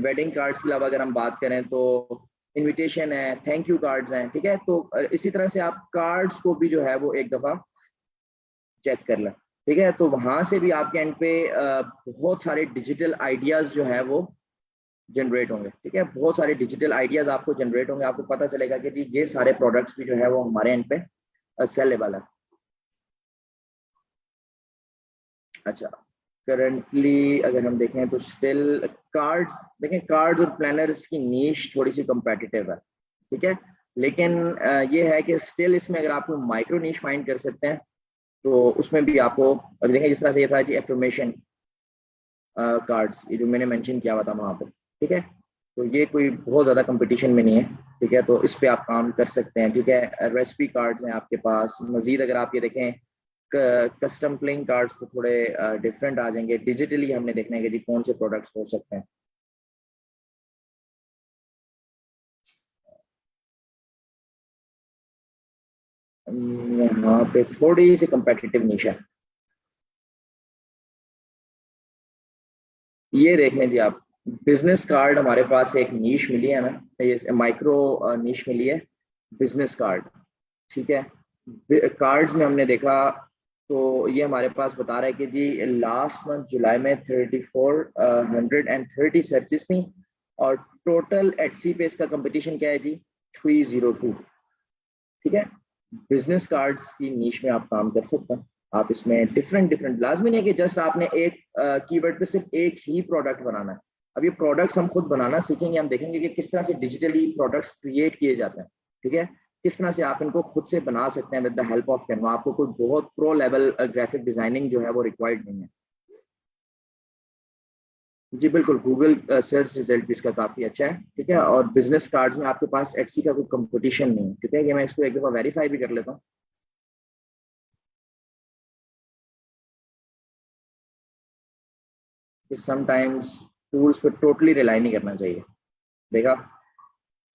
Speaker 1: वेडिंग कार्ड्स के अलावा अगर हम बात करें तो इनविटेशन है, थैंक यू कार्ड्स हैं, ठीक है। तो इसी तरह से आप कार्ड्स को भी जो है वो एक दफा चेक कर लें, ठीक है। तो वहां से भी आपके एंड पे बहुत सारे डिजिटल आइडियाज जो है वो जनरेट होंगे, ठीक है। बहुत सारे डिजिटल आइडियाज आपको जनरेट होंगे, आपको पता चलेगा कि जी ये सारे प्रोडक्ट्स भी जो है वो हमारे एंड पे सेलेबल है। अच्छा, करंटली अगर हम देखें तो स्टिल कार्ड्स, देखें कार्ड्स और प्लानर्स की नीश थोड़ी सी कम्पेटिटिव है, ठीक है। लेकिन ये है कि स्टिल इसमें अगर आप माइक्रो नीश फाइंड कर सकते हैं तो उसमें भी आपको, अगर देखें जिस तरह से ये था जी एफर्मेशन कार्ड्स, ये जो मैंने मेंशन किया हुआ था वहाँ पर, ठीक है। तो ये कोई बहुत ज़्यादा कंपटीशन में नहीं है, ठीक है। तो इस पे आप काम कर सकते हैं, ठीक है। रेसिपी कार्ड्स हैं आपके पास। मजीद अगर आप ये देखें कस्टम प्लेइंग कार्ड्स तो थोड़े डिफरेंट आ जाएंगे। डिजिटली हमने देखना है कि जी कौन से प्रोडक्ट्स हो सकते हैं। यहाँ पे थोड़ी सी competitive niche है। ये देख लें जी आप, बिजनेस कार्ड हमारे पास एक नीश मिली है ना, ये माइक्रो नीश मिली है, बिजनेस कार्ड। ठीक है, कार्ड्स में हमने देखा तो ये हमारे पास बता रहा है कि जी लास्ट मंथ जुलाई में 3430 सर्चेस थी, और टोटल एटसी पे इसका कंपटीशन क्या है जी, 302। ठीक है, बिजनेस कार्ड्स की नीश में आप काम कर सकते हैं। आप इसमें डिफरेंट डिफरेंट, लाजमी नहीं है कि जस्ट आपने एक कीवर्ड पे सिर्फ एक ही प्रोडक्ट बनाना है। अब ये प्रोडक्ट्स हम खुद बनाना सीखेंगे, हम देखेंगे कि किस तरह से डिजिटली प्रोडक्ट्स क्रिएट किए जाते हैं। ठीक है, किस तरह से आप इनको खुद से बना सकते हैं with the help of Canva. आपको कोई बहुत प्रो लेवल ग्राफिक डिजाइनिंग जो है वो रिक्वायर्ड नहीं है। जी बिल्कुल, गूगल सर्च रिजल्ट भी इसका काफी अच्छा है। ठीक है, और बिजनेस कार्ड्स में आपके पास एटसी का कोई कंपटीशन नहीं है। ठीक है, ये मैं इसको एक दफा वेरीफाई भी कर लेता हूँ कि समटाइम्स टूल्स पे टोटली रिलाई नहीं करना चाहिए। देखा,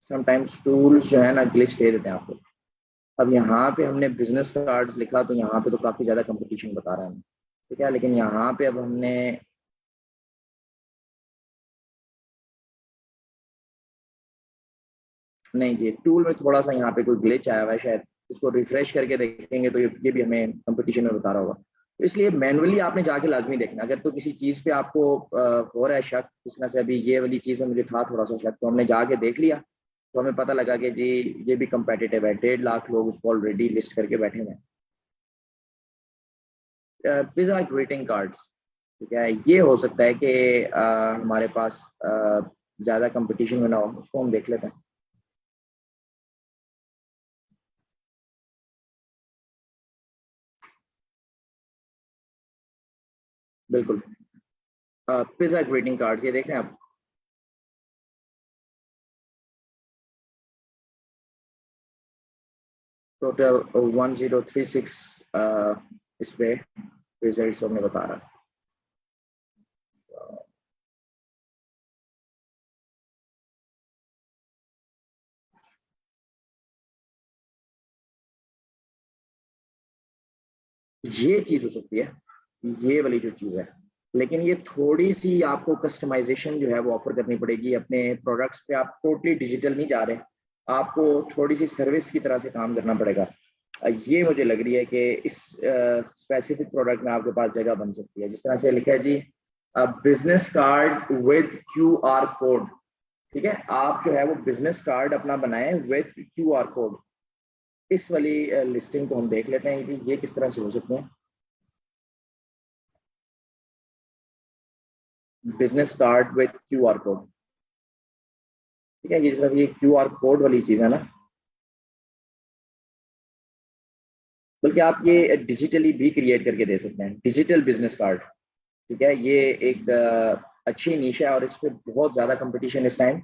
Speaker 1: समटाइम्स टूल्स जो है ना ग्लिच दे देते हैं आपको। अब यहाँ पे हमने बिजनेस कार्ड्स लिखा तो यहाँ पे तो काफी ज्यादा कंपटीशन बता रहा है हमें। ठीक है, लेकिन यहाँ पे अब हमने, नहीं जी, टूल में थोड़ा सा यहाँ पे कोई ग्लिच आया हुआ है शायद। इसको रिफ्रेश करके देखेंगे तो ये भी हमें कंपटीशन में बता रहा होगा। तो इसलिए मैनुअली आपने जाके लाजमी देखना। अगर तो किसी चीज पे आपको हो रहा है शक, इस तरह से अभी ये वाली चीज है मुझे था थोड़ा सा शक, तो हमने जाके देख लिया तो हमें पता लगा कि जी ये भी कंपेटिटिव है, 1.5 लाख लोग उसको ऑलरेडी लिस्ट करके बैठे हुए हैं। पिज्जा ग्रीटिंग कार्ड्स, ठीक है, ये हो सकता है कि हमारे पास ज्यादा कंपटीशन में ना हो, उसको हम देख लेते हैं। बिल्कुल, पिज्जा ग्रीटिंग कार्ड्स ये देख रहे हैं आप, टोटल 1036 इस पे रिजल्ट हमें बता रहा है। ये चीज हो सकती है, ये वाली जो चीज है, लेकिन ये थोड़ी सी आपको कस्टमाइजेशन जो है वो ऑफर करनी पड़ेगी अपने प्रोडक्ट्स पे। आप टोटली डिजिटल नहीं जा रहे, आपको थोड़ी सी सर्विस की तरह से काम करना पड़ेगा। ये मुझे लग रही है कि इस स्पेसिफिक प्रोडक्ट में आपके पास जगह बन सकती है। जिस तरह से लिखा है जी, business card with Q R code. ठीक है, आप जो है वो बिजनेस कार्ड अपना बनाएं विद क्यू आर कोड। इस वाली लिस्टिंग को हम देख लेते हैं कि ये किस तरह से हो सकते हैं। Business card with Q R code, ठीक है, ये जिस तरह से ये क्यू आर कोड वाली चीज है ना, बल्कि आप ये डिजिटली भी क्रिएट करके दे सकते हैं, डिजिटल बिजनेस कार्ड। ठीक है, ये एक अच्छी नीश है, और इस पर बहुत ज़्यादा कंपटीशन इस टाइम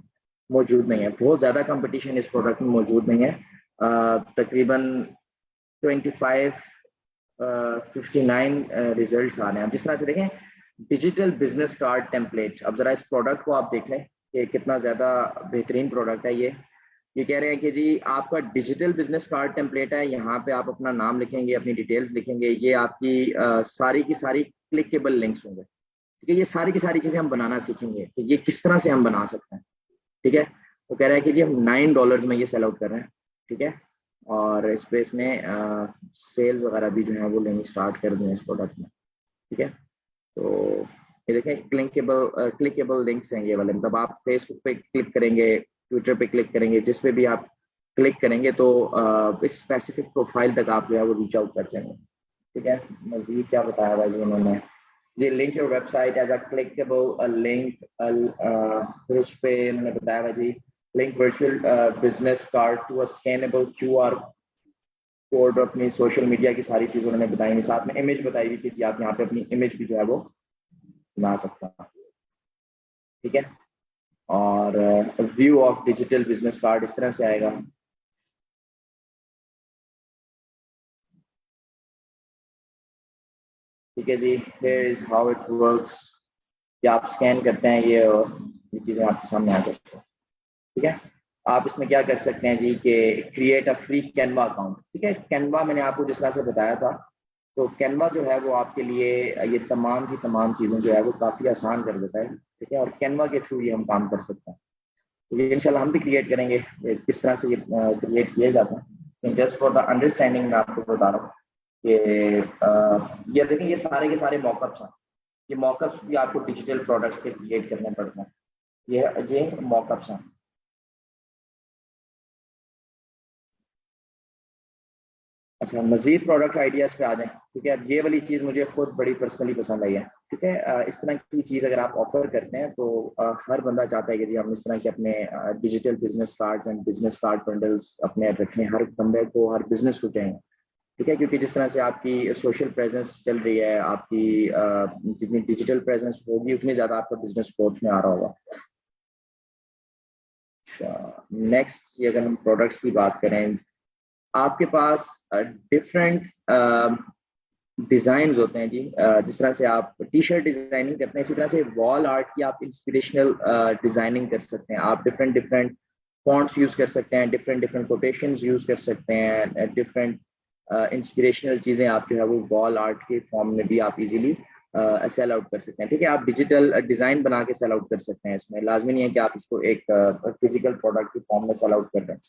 Speaker 1: मौजूद नहीं है। बहुत ज़्यादा कंपटीशन इस प्रोडक्ट में मौजूद नहीं है। तकरीबन 25 59 रिजल्ट आ रहे हैं। अब जिस तरह से देखें, डिजिटल बिजनेस कार्ड टेम्पलेट, अब जरा इस प्रोडक्ट को आप देख लें कि कितना ज़्यादा बेहतरीन प्रोडक्ट है ये कह रहे हैं कि जी आपका डिजिटल बिजनेस कार्ड टेम्पलेट है, यहाँ पे आप अपना नाम लिखेंगे, अपनी डिटेल्स लिखेंगे, ये आपकी सारी की सारी क्लिकेबल लिंक्स होंगे। ठीक है, ये सारी की सारी चीजें हम बनाना सीखेंगे कि ये किस तरह से हम बना सकते हैं। ठीक है, वो कह रहा है कि जी हम $9 में ये सेल आउट कर रहे हैं। ठीक है, और इस पे इसने सेल्स वगैरह भी जो है वो लेनी स्टार्ट कर दी है इस प्रोडक्ट में। ठीक है, तो ये देखें, क्लिकेबल लिंक्स हैं ये वाले, मतलब आप फेसबुक पे क्लिक करेंगे, ट्विटर पे क्लिक करेंगे, जिस पे भी आप क्लिक करेंगे तो इस स्पेसिफिक प्रोफाइल तक आप जो है वो रीच आउट कर जाएंगे। ठीक है, मजीद क्या बताया भाई जी उन्होंने, ये link your website as a clickable link, फिर उस पे उन्होंने बताया भाई जी, link virtual business card to a scannable Q R code. अपनी सोशल मीडिया की सारी चीजें उन्होंने बताई हुई, साथ में इमेज बताई हुई थी कि आप यहाँ पे अपनी इमेज भी जो है वो बना सकते हैं। ठीक है, और view of digital business card इस तरह से आएगा। ठीक है जी, here is how it works. ये आप स्कैन करते हैं ये, और ये चीजें आपके सामने आ जाती है। ठीक है, आप इसमें क्या कर सकते हैं जी कि create a free Canva account. ठीक है, कैनवा मैंने आपको जिस तरह से बताया था, तो कैनवा जो है वो आपके लिए ये तमाम की तमाम चीज़ें जो है वो काफ़ी आसान कर देता है। ठीक है, और कैनवा के थ्रू ये हम काम कर सकते हैं। तो ये इंशाल्लाह हम भी क्रिएट करेंगे, ये किस तरह से ये क्रिएट किए जाते हैं। जस्ट फॉर द अंडरस्टैंडिंग मैं आपको बता रहा हूँ कि ये देखें, ये सारे के सारे मॉकअप्स हैं। ये मॉकअप्स भी आपको डिजिटल प्रोडक्ट्स के क्रिएट करने पड़ते हैं। ये मॉकअप्स हैं। अच्छा, मजीद प्रोडक्ट आइडियाज पे आ जाएं। ठीक है, अब ये वाली चीज़ मुझे खुद बड़ी पर्सनली पसंद आई है। ठीक है, इस तरह की चीज़ अगर आप ऑफर करते हैं तो हर बंदा चाहता है कि जी हम इस तरह के अपने digital business cards and business card bundles अपने रखें। हर बंदे को, हर बिजनेस को चाहिए। ठीक है, क्योंकि जिस तरह से आपकी सोशल प्रेजेंस चल रही है, आपकी जितनी डिजिटल प्रेजेंस होगी उतनी ज़्यादा आपका बिजनेस ग्रोथ में आ रहा होगा। अच्छा, नेक्स्ट ये अगर हम प्रोडक्ट्स की बात करें, आपके पास डिफरेंट डिजाइन होते हैं जी। जिस तरह से आप टी शर्ट डिजाइनिंग करते हैं, इसी तरह से वॉल आर्ट की आप इंस्पिरेशनल डिजाइनिंग कर सकते हैं। आप डिफरेंट डिफरेंट फॉन्ट्स यूज कर सकते हैं, डिफरेंट डिफरेंट कोटेशंस यूज कर सकते हैं, डिफरेंट इंस्पिरेशनल चीजें आप जो है वो वॉल आर्ट के फॉर्म में भी आप इजीली सेल आउट कर सकते हैं। ठीक है, आप डिजिटल डिजाइन बना के सेल आउट कर सकते हैं। इसमें लाजमी नहीं है कि आप इसको एक फिजिकल प्रोडक्ट के फॉर्म में सेल आउट कर रहे हैं।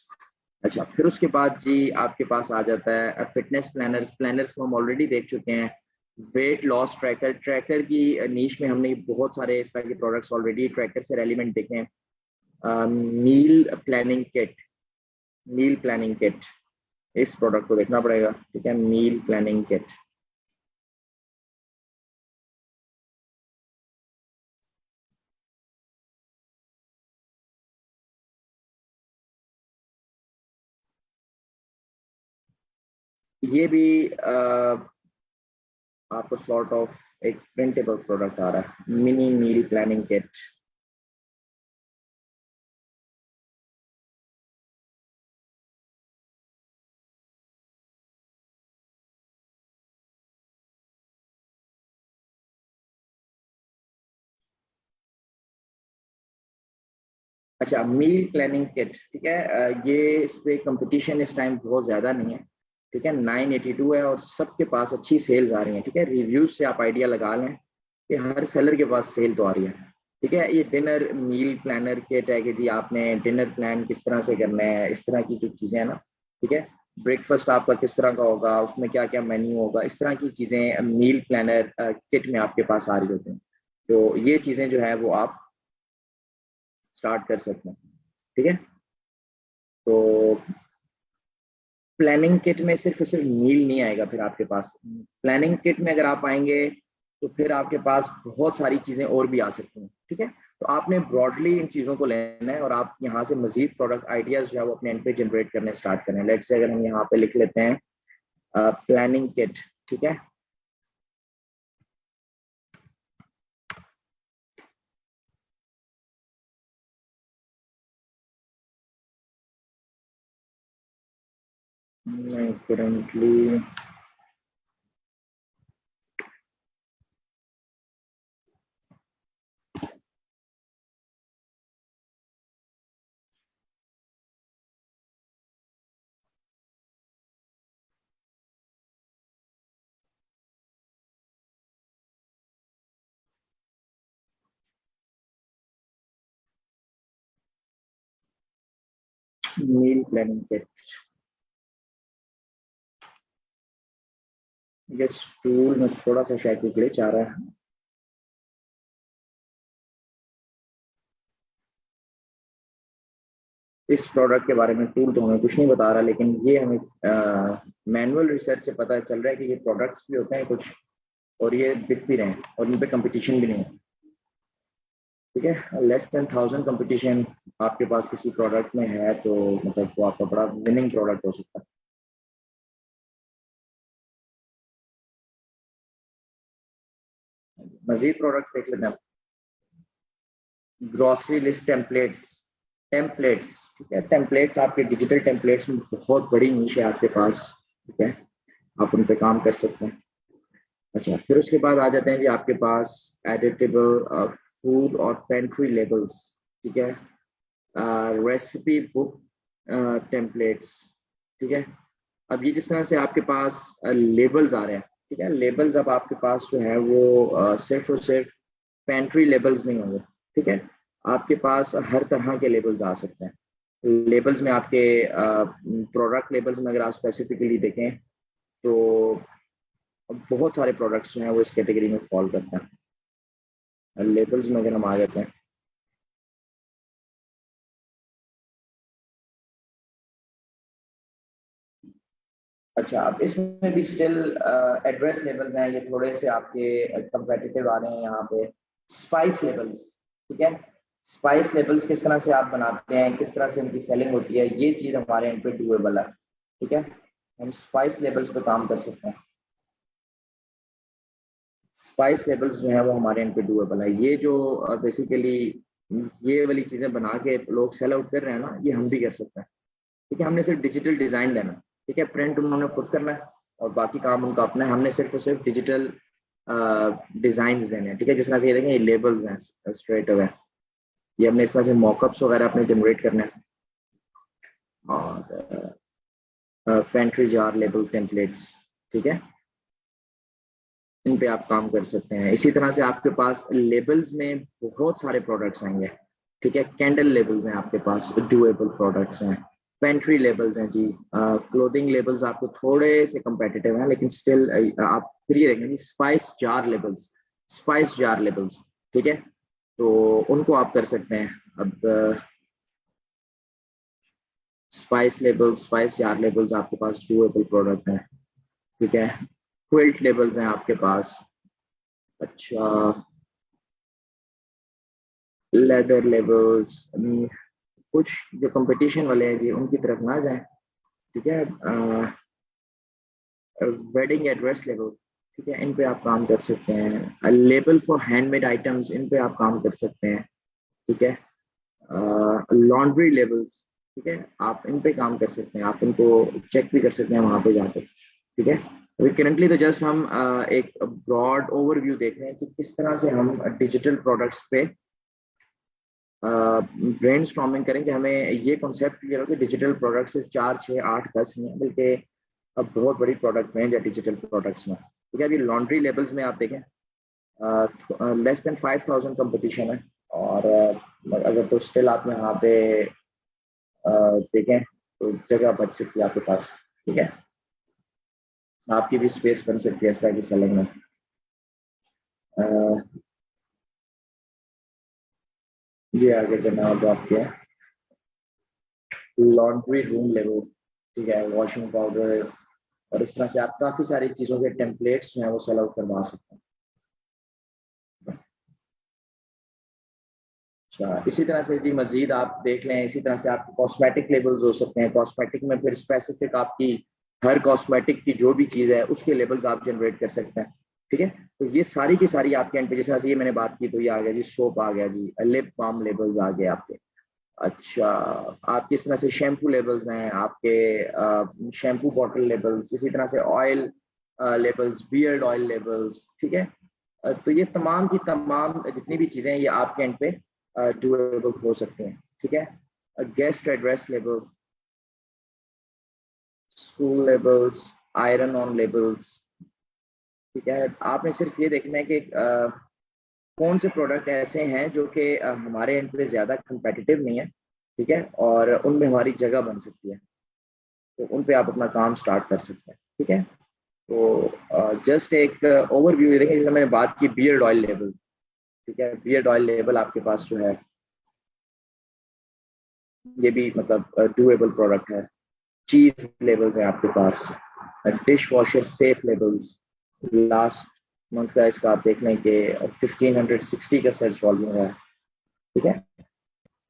Speaker 1: अच्छा, फिर उसके बाद जी आपके पास आ जाता है फिटनेस प्लानर्स। प्लानर्स को हम ऑलरेडी देख चुके हैं। वेट लॉस ट्रैकर, ट्रैकर की नीश में हमने बहुत सारे इस तरह के प्रोडक्ट्स ऑलरेडी ट्रैकर से रेलिवेंट देखे हैं। Meal planning kit, meal planning kit, इस प्रोडक्ट को देखना पड़ेगा। ठीक है, मील प्लानिंग किट। ये भी आपको सॉर्ट ऑफ एक प्रिंटेबल प्रोडक्ट आ रहा है, मिनी मील प्लानिंग किट। अच्छा, मील प्लानिंग किट। ठीक है, ये इस पे कंपटीशन इस टाइम बहुत ज़्यादा नहीं है। ठीक है, 982 है और सबके पास अच्छी सेल्स आ रही हैं। ठीक है, रिव्यूज से आप आइडिया लगा लें कि हर सेलर के पास सेल तो आ रही है। ठीक है, ये डिनर मील प्लानर किट है कि जी आपने डिनर प्लान किस तरह से करना है, इस तरह की जो चीज़ें हैं ना। ठीक है, ब्रेकफास्ट आपका किस तरह का होगा, उसमें क्या क्या मेन्यू होगा, इस तरह की चीज़ें मील प्लानर किट में आपके पास आ रही होती हैं। तो ये चीज़ें जो है वो आप स्टार्ट कर सकते हैं। ठीक है, तो प्लानिंग किट में सिर्फ और सिर्फ मील नहीं आएगा। फिर आपके पास प्लानिंग किट में अगर आप आएंगे तो फिर आपके पास बहुत सारी चीजें और भी आ सकती हैं। ठीक है, तो आपने ब्रॉडली इन चीजों को लेना है और आप यहाँ से मजीद प्रोडक्ट आइडियाज जो है वो अपने एंड पे जनरेट करने स्टार्ट करें। लेट्स से अगर हम यहाँ पे लिख लेते हैं प्लानिंग किट। ठीक है, करंटली मील प्लानिंग किट, ये टूल में थोड़ा सा शायद ग्लिच आ रहा है। इस प्रोडक्ट के बारे में टूल तो हमें कुछ नहीं बता रहा, लेकिन ये हमें मैनुअल रिसर्च से पता चल रहा है कि ये प्रोडक्ट्स भी होते हैं कुछ और ये बिक भी रहे हैं और इन पे कंपटीशन भी नहीं है। ठीक है, लेस देन 1000 कंपटीशन आपके पास किसी प्रोडक्ट में है तो मतलब वो आपका बड़ा विनिंग प्रोडक्ट हो सकता है। मजीद प्रोडक्ट्स देख लेते हैं। Grocery list templates, templates. ठीक है, टेम्पलेट्स आपके डिजिटल टेम्पलेट्स में बहुत बड़ी नीश है आपके पास। ठीक है, आप उन पे काम कर सकते हैं। अच्छा, फिर उसके बाद आ जाते हैं जी आपके पास एडिटेबल फूड और पेंट्री लेबल्स। ठीक है, रेसिपी बुक टेम्पलेट्स, ठीक है। अब ये जिस तरह से आपके पास लेबल्स आ रहे हैं, ठीक है, लेबल्स अब आपके पास जो है वो सिर्फ और सिर्फ पेंट्री लेबल्स नहीं होंगे, ठीक है। आपके पास हर तरह के लेबल्स आ सकते हैं। लेबल्स में आपके प्रोडक्ट लेबल्स में अगर आप स्पेसिफिकली देखें तो बहुत सारे प्रोडक्ट्स जो हैं वो इस कैटेगरी में फॉल करते हैं। लेबल्स में अगर हम आ जाते हैं, अच्छा, अब इसमें भी स्टिल एड्रेस लेबल्स हैं, ये थोड़े से आपके कंपेटिटिव आ रहे हैं यहाँ पे। स्पाइस लेबल्स, ठीक है। स्पाइस लेबल्स किस तरह से आप बनाते हैं, किस तरह से उनकी सेलिंग होती है, ये चीज़ हमारे एंड पे डूएबल है, ठीक है। हम स्पाइस लेबल्स पे काम कर सकते हैं। स्पाइस लेबल्स जो है वो हमारे एंड पे डूएबल है। ये जो बेसिकली ये वाली चीज़ें बना के लोग सेल आउट कर रहे हैं ना, ये हम भी कर सकते हैं, ठीक है। हमने सिर्फ डिजिटल डिज़ाइन देना है, ठीक है। प्रिंट उन्होंने खुद करना है और बाकी काम उनका अपना है। हमने सिर्फ और सिर्फ डिजिटल डिज़ाइन देने हैं, ठीक है। जिस तरह से ये देखें, ये लेबल्स हैं स्ट्रेट अवे, ये हमने इस तरह से मॉकअप्स वगैरह अपने जनरेट करने हैं। और पेंट्री जार लेबल टेम्पलेट्स, ठीक है, इन पे आप काम कर सकते हैं। इसी तरह से आपके पास लेबल्स में बहुत सारे प्रोडक्ट्स आएंगे, ठीक है। कैंडल लेबल्स हैं आपके पास, डुएबल प्रोडक्ट्स हैं। पेंट्री लेबल्स हैं जी। क्लोथिंग लेबल्स आपको थोड़े से competitive हैं, लेकिन स्टिल आप फिर ये देखेंगे spice jar labels, spice jar labels, ठीक है। तो उनको आप कर सकते हैं। अब spice labels, spice jar labels आपके पास डुएबल प्रोडक्ट हैं, ठीक है। क्विल्ट लेबल्स हैं आपके पास। अच्छा, लेदर लेबल्स, कुछ जो कंपटीशन वाले हैं जी उनकी तरफ ना जाएं, ठीक है। वेडिंग एड्रेस लेबल, ठीक है, इन पे आप काम कर सकते हैं। लेबल फॉर हैंडमेड आइटम्स, इन पे आप काम कर सकते हैं, ठीक है। लॉन्ड्री लेबल्स, ठीक है, आप इन पे काम कर सकते हैं, आप इनको चेक भी कर सकते हैं वहां पे जाकर, ठीक है। अभी करंटली तो जस्ट हम एक ब्रॉड ओवरव्यू देख रहे हैं कि किस तरह से हम डिजिटल प्रोडक्ट्स पे ब्रेन स्टॉर्मिंग करें कि हमें ये कॉन्सेप्ट क्लियर हो कि डिजिटल प्रोडक्ट सिर्फ 4, 6, 8, 10 नहीं है, बल्कि अब बहुत बड़ी प्रोडक्ट रेंज है डिजिटल प्रोडक्ट्स में, ठीक है। अभी लॉन्ड्री लेबल्स में आप देखें लेस देन 5,000 कंपटीशन है। और अगर तो स्टिल आप यहाँ पे देखें तो जगह बच सकती है आपके पास, ठीक है। आपकी भी स्पेस बन सकती है इस तरह की सेलिंग में। अ, ये आगे जनाब आपके लॉन्ड्री रूम लेवल, ठीक है, वॉशिंग पाउडर, और इस तरह से आप काफी सारी चीजों के टेम्पलेट्स जो है वो सेल आउट करवा सकते हैं। अच्छा, इसी तरह से जी मजीद आप देख लें, इसी तरह से आपके कॉस्मेटिक लेबल्स हो सकते हैं। कॉस्मेटिक में फिर स्पेसिफिक आपकी हर कॉस्मेटिक की जो भी चीज़ है उसके लेबल्स आप जनरेट कर सकते हैं, ठीक है। तो ये सारी की सारी आपके एंड पे, जैसे ये मैंने बात की तो ये आ गया जी, सोप आ गया जी, लिप बाम लेबल्स आ गए आपके। अच्छा, आप किस तरह से शैम्पू लेबल्स हैं आपके, शैम्पू बॉटल लेबल्स, इसी तरह से oil labels, beard oil labels, ठीक है। तो ये तमाम की तमाम जितनी भी चीज़ें हैं ये आपके एंड पे डुएबल हो सकते हैं, ठीक है। Guest address label, school labels, iron on labels, ठीक है। आपने सिर्फ ये देखना है कि कौन से प्रोडक्ट ऐसे हैं जो कि हमारे एंड पे ज़्यादा कंपेटिटिव नहीं है, ठीक है, और उनमें हमारी जगह बन सकती है, तो उन पे आप अपना काम स्टार्ट कर सकते हैं, ठीक है। तो जस्ट एक ओवरव्यू देखें, जैसे मैंने बात की बियर्ड ऑयल लेबल, ठीक है। बियर्ड ऑयल लेबल आपके पास जो है ये भी मतलब डुएबल प्रोडक्ट है। चीज लेबल्स है आपके पास, dishwasher safe labels, last month का इसका आप देख लें कि 1560 का सर्च वॉल्यूम है, ठीक है।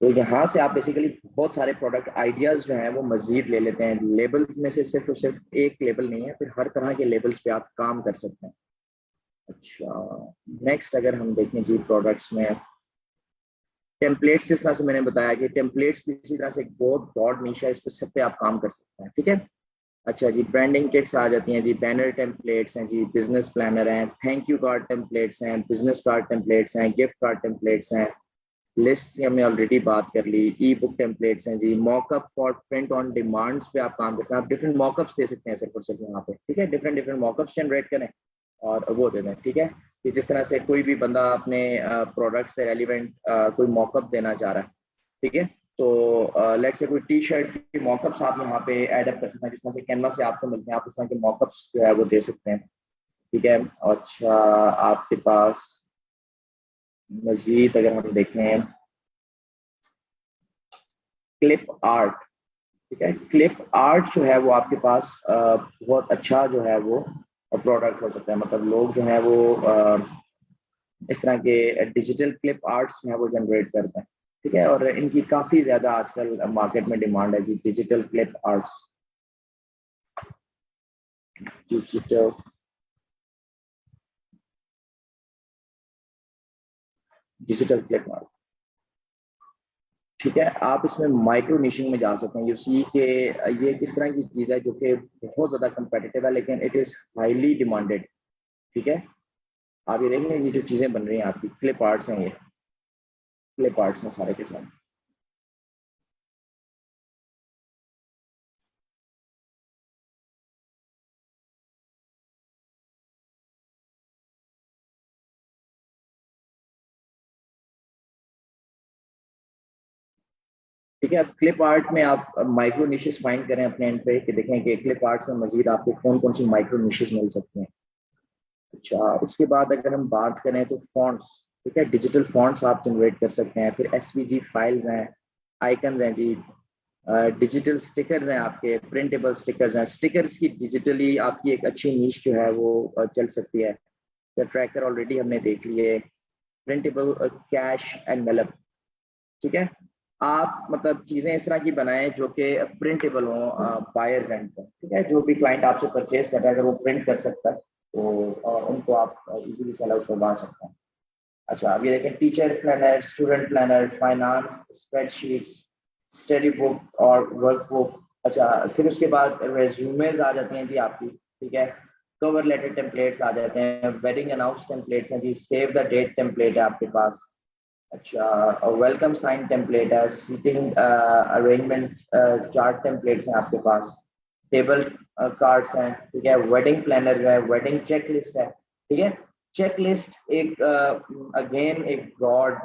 Speaker 1: तो यहाँ से आप बेसिकली बहुत सारे प्रोडक्ट आइडियाज जो हैं वो मजीद ले लेते हैं। लेबल्स में से सिर्फ और सिर्फ एक लेबल नहीं है, फिर हर तरह के लेबल्स पे आप काम कर सकते हैं। अच्छा, नेक्स्ट अगर हम देखें जी प्रोडक्ट्स में टेम्पलेट्स, जिस तरह से मैंने बताया कि टेम्पलेट्स भी इसी तरह से एक बहुत ब्रॉड निश है, इस पर सब पे आप काम कर सकते हैं, ठीक है। अच्छा जी, ब्रांडिंग किट्स आ जाती हैं जी, बैनर टेम्पलेट्स हैं जी, बिजनेस प्लानर हैं, थैंक यू कार्ड टेम्पलेट्स हैं, बिजनेस कार्ड टेम्पलेट्स हैं, गिफ्ट कार्ड टेम्पलेट्स हैं, लिस्ट की हमने ऑलरेडी बात कर ली। ई बुक टेम्पलेट्स हैं जी। Mockup for print on demands पे आप काम करते हैं, आप डिफरेंट मॉकअप्स दे सकते हैं सिर्फ और सिर्फ यहाँ पे, ठीक है। डिफरेंट डिफरेंट मॉकअप्स जनरेट करें और वो दे दें, ठीक है। कि जिस तरह से कोई भी बंदा अपने प्रोडक्ट से रेलिवेंट कोई मॉकअप देना चाह रहा है, ठीक है। तो लेट्स से कोई टी शर्ट की मॉकअप्स आप यहाँ पे एडअप कर सकते हैं, जिस तरह से कैनवा से आपको मिलते हैं, आप उस तरह के मॉकअप्स जो है वो दे सकते हैं, ठीक है। अच्छा, आपके पास मजीद अगर हम देखें क्लिप आर्ट, ठीक है। क्लिप आर्ट जो है वो आपके पास बहुत अच्छा जो है वो प्रोडक्ट हो सकता है। मतलब लोग जो है वो इस तरह के डिजिटल क्लिप आर्ट्स जो है वो जनरेट करते हैं, ठीक है। और इनकी काफी ज्यादा आजकल मार्केट में डिमांड है जी, digital clip arts. Digital digital clip art, ठीक है। आप इसमें माइक्रो निशिंग में जा सकते हैं। यू सी के ये किस तरह की चीज है जो कि बहुत ज्यादा कंपेटिटिव है, लेकिन इट इज हाईली डिमांडेड, ठीक है। आप ये देख लें, ये जो चीजें बन रही हैं आपकी क्लिप आर्ट्स हैं, ये क्लिप आर्ट्स हैं सारे के सारे। ठीक है। अब क्लिप आर्ट में आप माइक्रो निशेस फाइंड करें अपने एंड पे कि देखें कि क्लिप आर्ट में मजीद आपको कौन कौन सी माइक्रो निशेस मिल सकती हैं। अच्छा, उसके बाद अगर हम बात करें तो फॉन्ट्स, ठीक है। डिजिटल फॉन्ट्स आप जनरेट कर सकते हैं। फिर एसवीजी फाइल्स हैं, आइकन्स हैं जी, डिजिटल स्टिकर्स हैं, आपके प्रिंटेबल स्टिकर्स हैं। स्टिकर्स की डिजिटली आपकी एक अच्छी नीश जो है वो चल सकती है। तो ट्रैकर ऑलरेडी हमने देख लिए। प्रिंटेबल कैश एंड मेलअप, ठीक है। आप मतलब चीजें इस तरह की बनाएं जो कि प्रिंटेबल हो बायर्स एंड पर, ठीक है। जो भी क्लाइंट आपसे परचेज कर रहा है, अगर वो प्रिंट कर सकता है तो उनको आप इजीली सेल आउट करवा सकते हैं। अच्छा, अब ये देखें teacher planner, student planner, finance spreadsheets, study book और वर्क बुक। अच्छा, फिर उसके बाद रेज्यूमेज आ जाती हैं जी आपकी, ठीक है। कवर लेटर टेम्पलेट्स आ जाते हैं, वेडिंग अनाउंस टेम्पलेट्स हैं जी, सेव द डेट टेम्पलेट है आपके पास। अच्छा, वेलकम साइन टेम्पलेट है, सीटिंग अरेंजमेंट चार्ट टेम्पलेट्स हैं आपके पास, टेबल कार्ड्स हैं, ठीक है। वेडिंग प्लानर्स है, वेडिंग चेक लिस्ट है, ठीक है। चेक लिस्ट एक अगेन एक ब्रॉड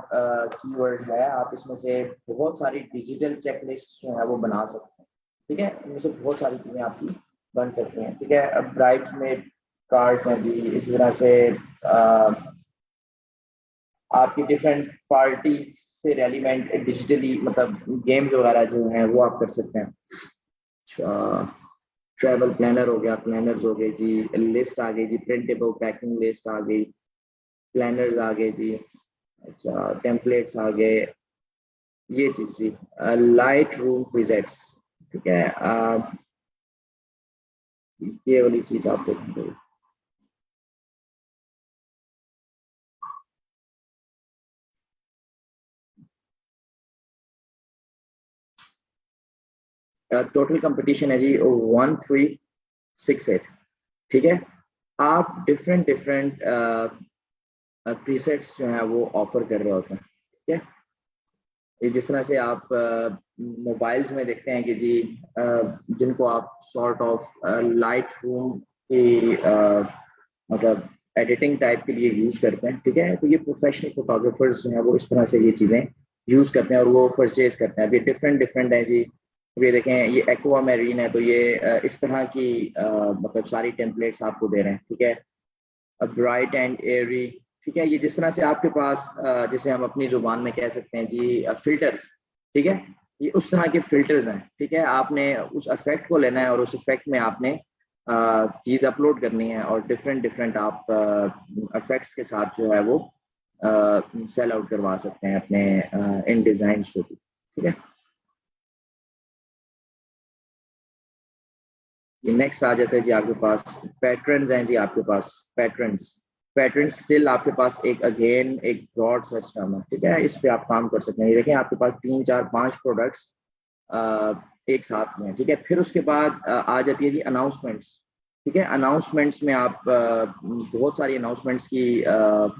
Speaker 1: कीवर्ड है। आप इसमें से बहुत सारी डिजिटल चेक लिस्ट जो है वो बना सकते हैं, ठीक है। इनमें से बहुत सारी चीजें आपकी बन सकती हैं, ठीक है। अब ब्राइड्समेड कार्ड्स हैं जी, इसी तरह से आपकी डिफरेंट पार्टी से रेलिवेंट डिजिटली मतलब गेम्स वगैरह जो हैं वो आप कर सकते हैं। अच्छा, ट्रैवल प्लानर हो गया, प्लानर्स हो गए जी, लिस्ट आ गई जी, प्रिंटेबल पैकिंग लिस्ट आ गई, प्लानर्स आ गए जी। अच्छा, टेम्पलेट्स आ गए, ये चीज जी, लाइट रूम प्रीसेट्स, ठीक है। ये वाली चीज आप देखेंगे। टोटल कंपटीशन है जी 1368, ठीक है। आप डिफरेंट डिफरेंट प्रीसेट्स जो है वो ऑफर कर रहे होते हैं, ठीक है। ये जिस तरह से आप मोबाइल्स में देखते हैं कि जी जिनको आप सॉर्ट ऑफ लाइट रूम की मतलब एडिटिंग टाइप के लिए यूज करते हैं, ठीक है। तो ये प्रोफेशनल फोटोग्राफर्स जो है वो इस तरह से ये चीजें यूज करते हैं और वो परचेज करते हैं। अभी डिफरेंट डिफरेंट है जी। अब ये देखें, ये एक्वा मैरीन है, तो ये इस तरह की मतलब सारी टेम्पलेट्स आपको दे रहे हैं, ठीक है। ब्राइट एंड एयरी, ठीक है। ये जिस तरह से आपके पास जिसे हम अपनी जुबान में कह सकते हैं जी फिल्टर्स, ठीक है। ये उस तरह के फिल्टर्स हैं, ठीक है। आपने उस इफेक्ट को लेना है और उस इफेक्ट में आपने चीज अपलोड करनी है और डिफरेंट डिफरेंट आप इफेक्ट्स के साथ जो है वो सेल आउट करवा सकते हैं अपने इन डिजाइन को भी, ठीक है। ये नेक्स्ट आ जाता है जी आपके पास पैटर्न्स हैं जी आपके पास पैटर्न्स। पैटर्न स्टिल आपके पास एक अगेन एक ब्रॉड सर्च टर्म है, ठीक है। इस पे आप काम कर सकते हैं। ये देखें, आपके पास 3 4 5 प्रोडक्ट्स एक साथ में, ठीक है। फिर उसके बाद आ जाती है जी अनाउंसमेंट्स, ठीक है। अनाउंसमेंट्स में आप बहुत सारी अनाउंसमेंट्स की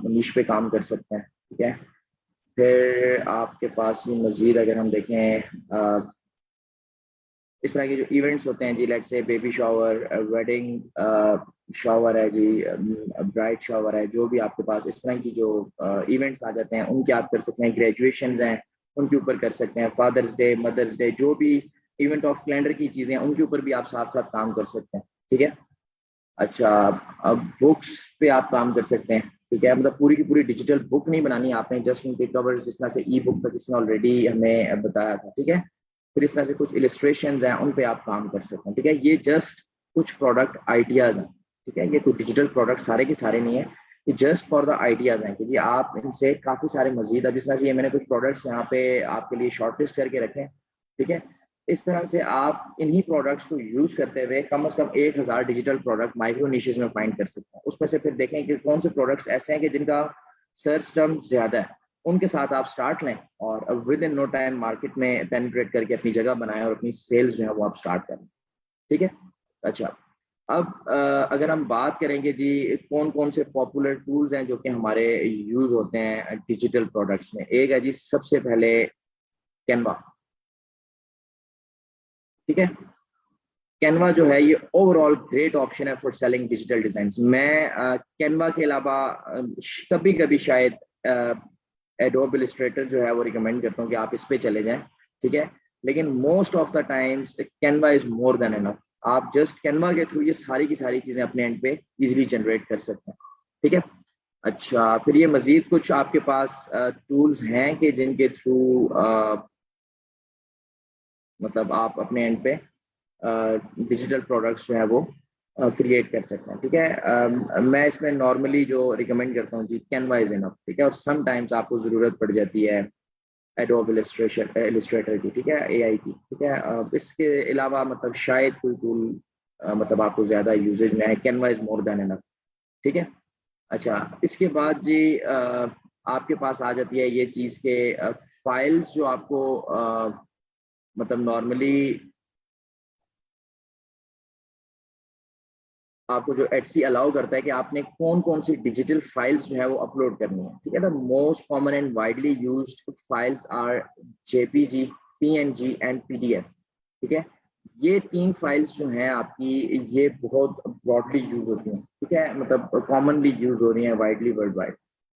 Speaker 1: नीश पे काम कर सकते हैं, ठीक है। फिर आपके पास ये मजीद अगर हम देखें इस तरह के जो इवेंट्स होते हैं जी, let's say baby shower, wedding shower है जी, ब्राइड शावर है, जो भी आपके पास इस तरह की जो इवेंट्स आ जाते हैं उनके आप कर सकते हैं। ग्रेजुएशंस हैं उनके ऊपर कर सकते हैं। फादर्स डे, मदर्स डे, जो भी इवेंट ऑफ कैलेंडर की चीज़ें हैं उनके ऊपर भी आप साथ साथ काम कर सकते हैं। ठीक है। अच्छा, अब बुक्स पे आप काम कर सकते हैं। ठीक है, मतलब पूरी की पूरी डिजिटल बुक नहीं बनानी आपने, जस्ट उनके कवर्स, जिस तरह से ई बुक का किसने ऑलरेडी हमें बताया था। ठीक है, फिर इस तरह से कुछ इलिस्ट्रेशन हैं उन पे आप काम कर सकते हैं। ठीक है, ये जस्ट कुछ प्रोडक्ट आइडियाज हैं। ठीक है, ये कुछ डिजिटल प्रोडक्ट सारे के सारे नहीं है, ये जस्ट फॉर द आइडियाज हैं कि जी आप इनसे काफी सारे मजीद, अब जिस तरह से ये मैंने कुछ प्रोडक्ट्स यहाँ पे आपके लिए शॉर्टलिस्ट करके रखे हैं। ठीक है, इस तरह से आप इन्हीं प्रोडक्ट्स को यूज करते हुए कम से कम 1000 डिजिटल प्रोडक्ट माइक्रो निशेस में फाइंड कर सकते हैं। उसमें से फिर देखें कि कौन से प्रोडक्ट्स ऐसे हैं कि जिनका सर्च टर्म ज्यादा है, उनके साथ आप स्टार्ट लें और within no time market में पेनिट्रेट करके अपनी जगह बनाएं और अपनी सेल्स जो है वो आप स्टार्ट करें। ठीक है। अच्छा, अब अगर हम बात करेंगे जी कौन कौन से पॉपुलर टूल्स हैं जो कि हमारे यूज होते हैं डिजिटल प्रोडक्ट्स में, एक है जी सबसे पहले कैनवा। ठीक है, कैनवा जो है ये ओवरऑल ग्रेट ऑप्शन है फॉर सेलिंग डिजिटल डिजाइन। मैं कैनवा के अलावा कभी कभी शायद एडोब इलस्ट्रेटर जो है वो रिकमेंड करता हूँ कि आप इस पे चले जाएं। ठीक है, लेकिन most of the times Canva is more than enough. आप जस्ट कैनवा के थ्रू ये सारी की सारी चीजें अपने एंड पे इजीली जनरेट कर सकते हैं। ठीक है। अच्छा, फिर ये मजीद कुछ आपके पास टूल्स हैं कि जिनके थ्रू मतलब आप अपने एंड पे डिजिटल प्रोडक्ट्स जो है वो क्रिएट कर सकते हैं। ठीक है, मैं इसमें नॉर्मली जो रिकमेंड करता हूँ जी कैनवा इज इनफ। ठीक है, और समटाइम्स आपको ज़रूरत पड़ जाती है एडोब इलस्ट्रेशन इलस्ट्रेटर की। ठीक है, एआई की। ठीक है, इसके अलावा मतलब शायद कोई टूल मतलब आपको ज़्यादा यूजेज में है, Canva is more than enough. ठीक है। अच्छा, इसके बाद जी आपके पास आ जाती है ये चीज़ के फाइल्स जो आपको मतलब नॉर्मली आपको जो एटसी अलाउ करता है कि आपने कौन कौन सी डिजिटल फाइल्स जो है वो अपलोड करनी है। ठीक है, the most common and widely used files are JPG, PNG and PDF. ठीक है, ये तीन फाइल्स जो हैं आपकी, ये बहुत ब्रॉडली यूज होती हैं। ठीक है, मतलब कॉमनली यूज हो रही हैं वाइडली वर्ल्ड वाइड।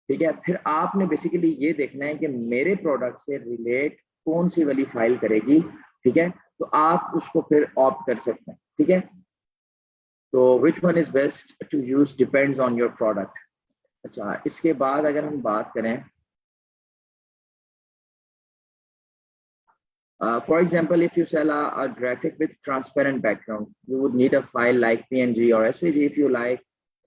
Speaker 1: ठीक है, फिर आपने बेसिकली ये देखना है कि मेरे प्रोडक्ट से रिलेट कौन सी वाली फाइल करेगी। ठीक है, तो आप उसको फिर ऑप्ट कर सकते हैं। ठीक है, तो which one is best to use depends on your product. अच्छा, इसके बाद अगर हम बात करें for example, if you sell a graphic with transparent background, you would need a file like PNG or SVG if you like.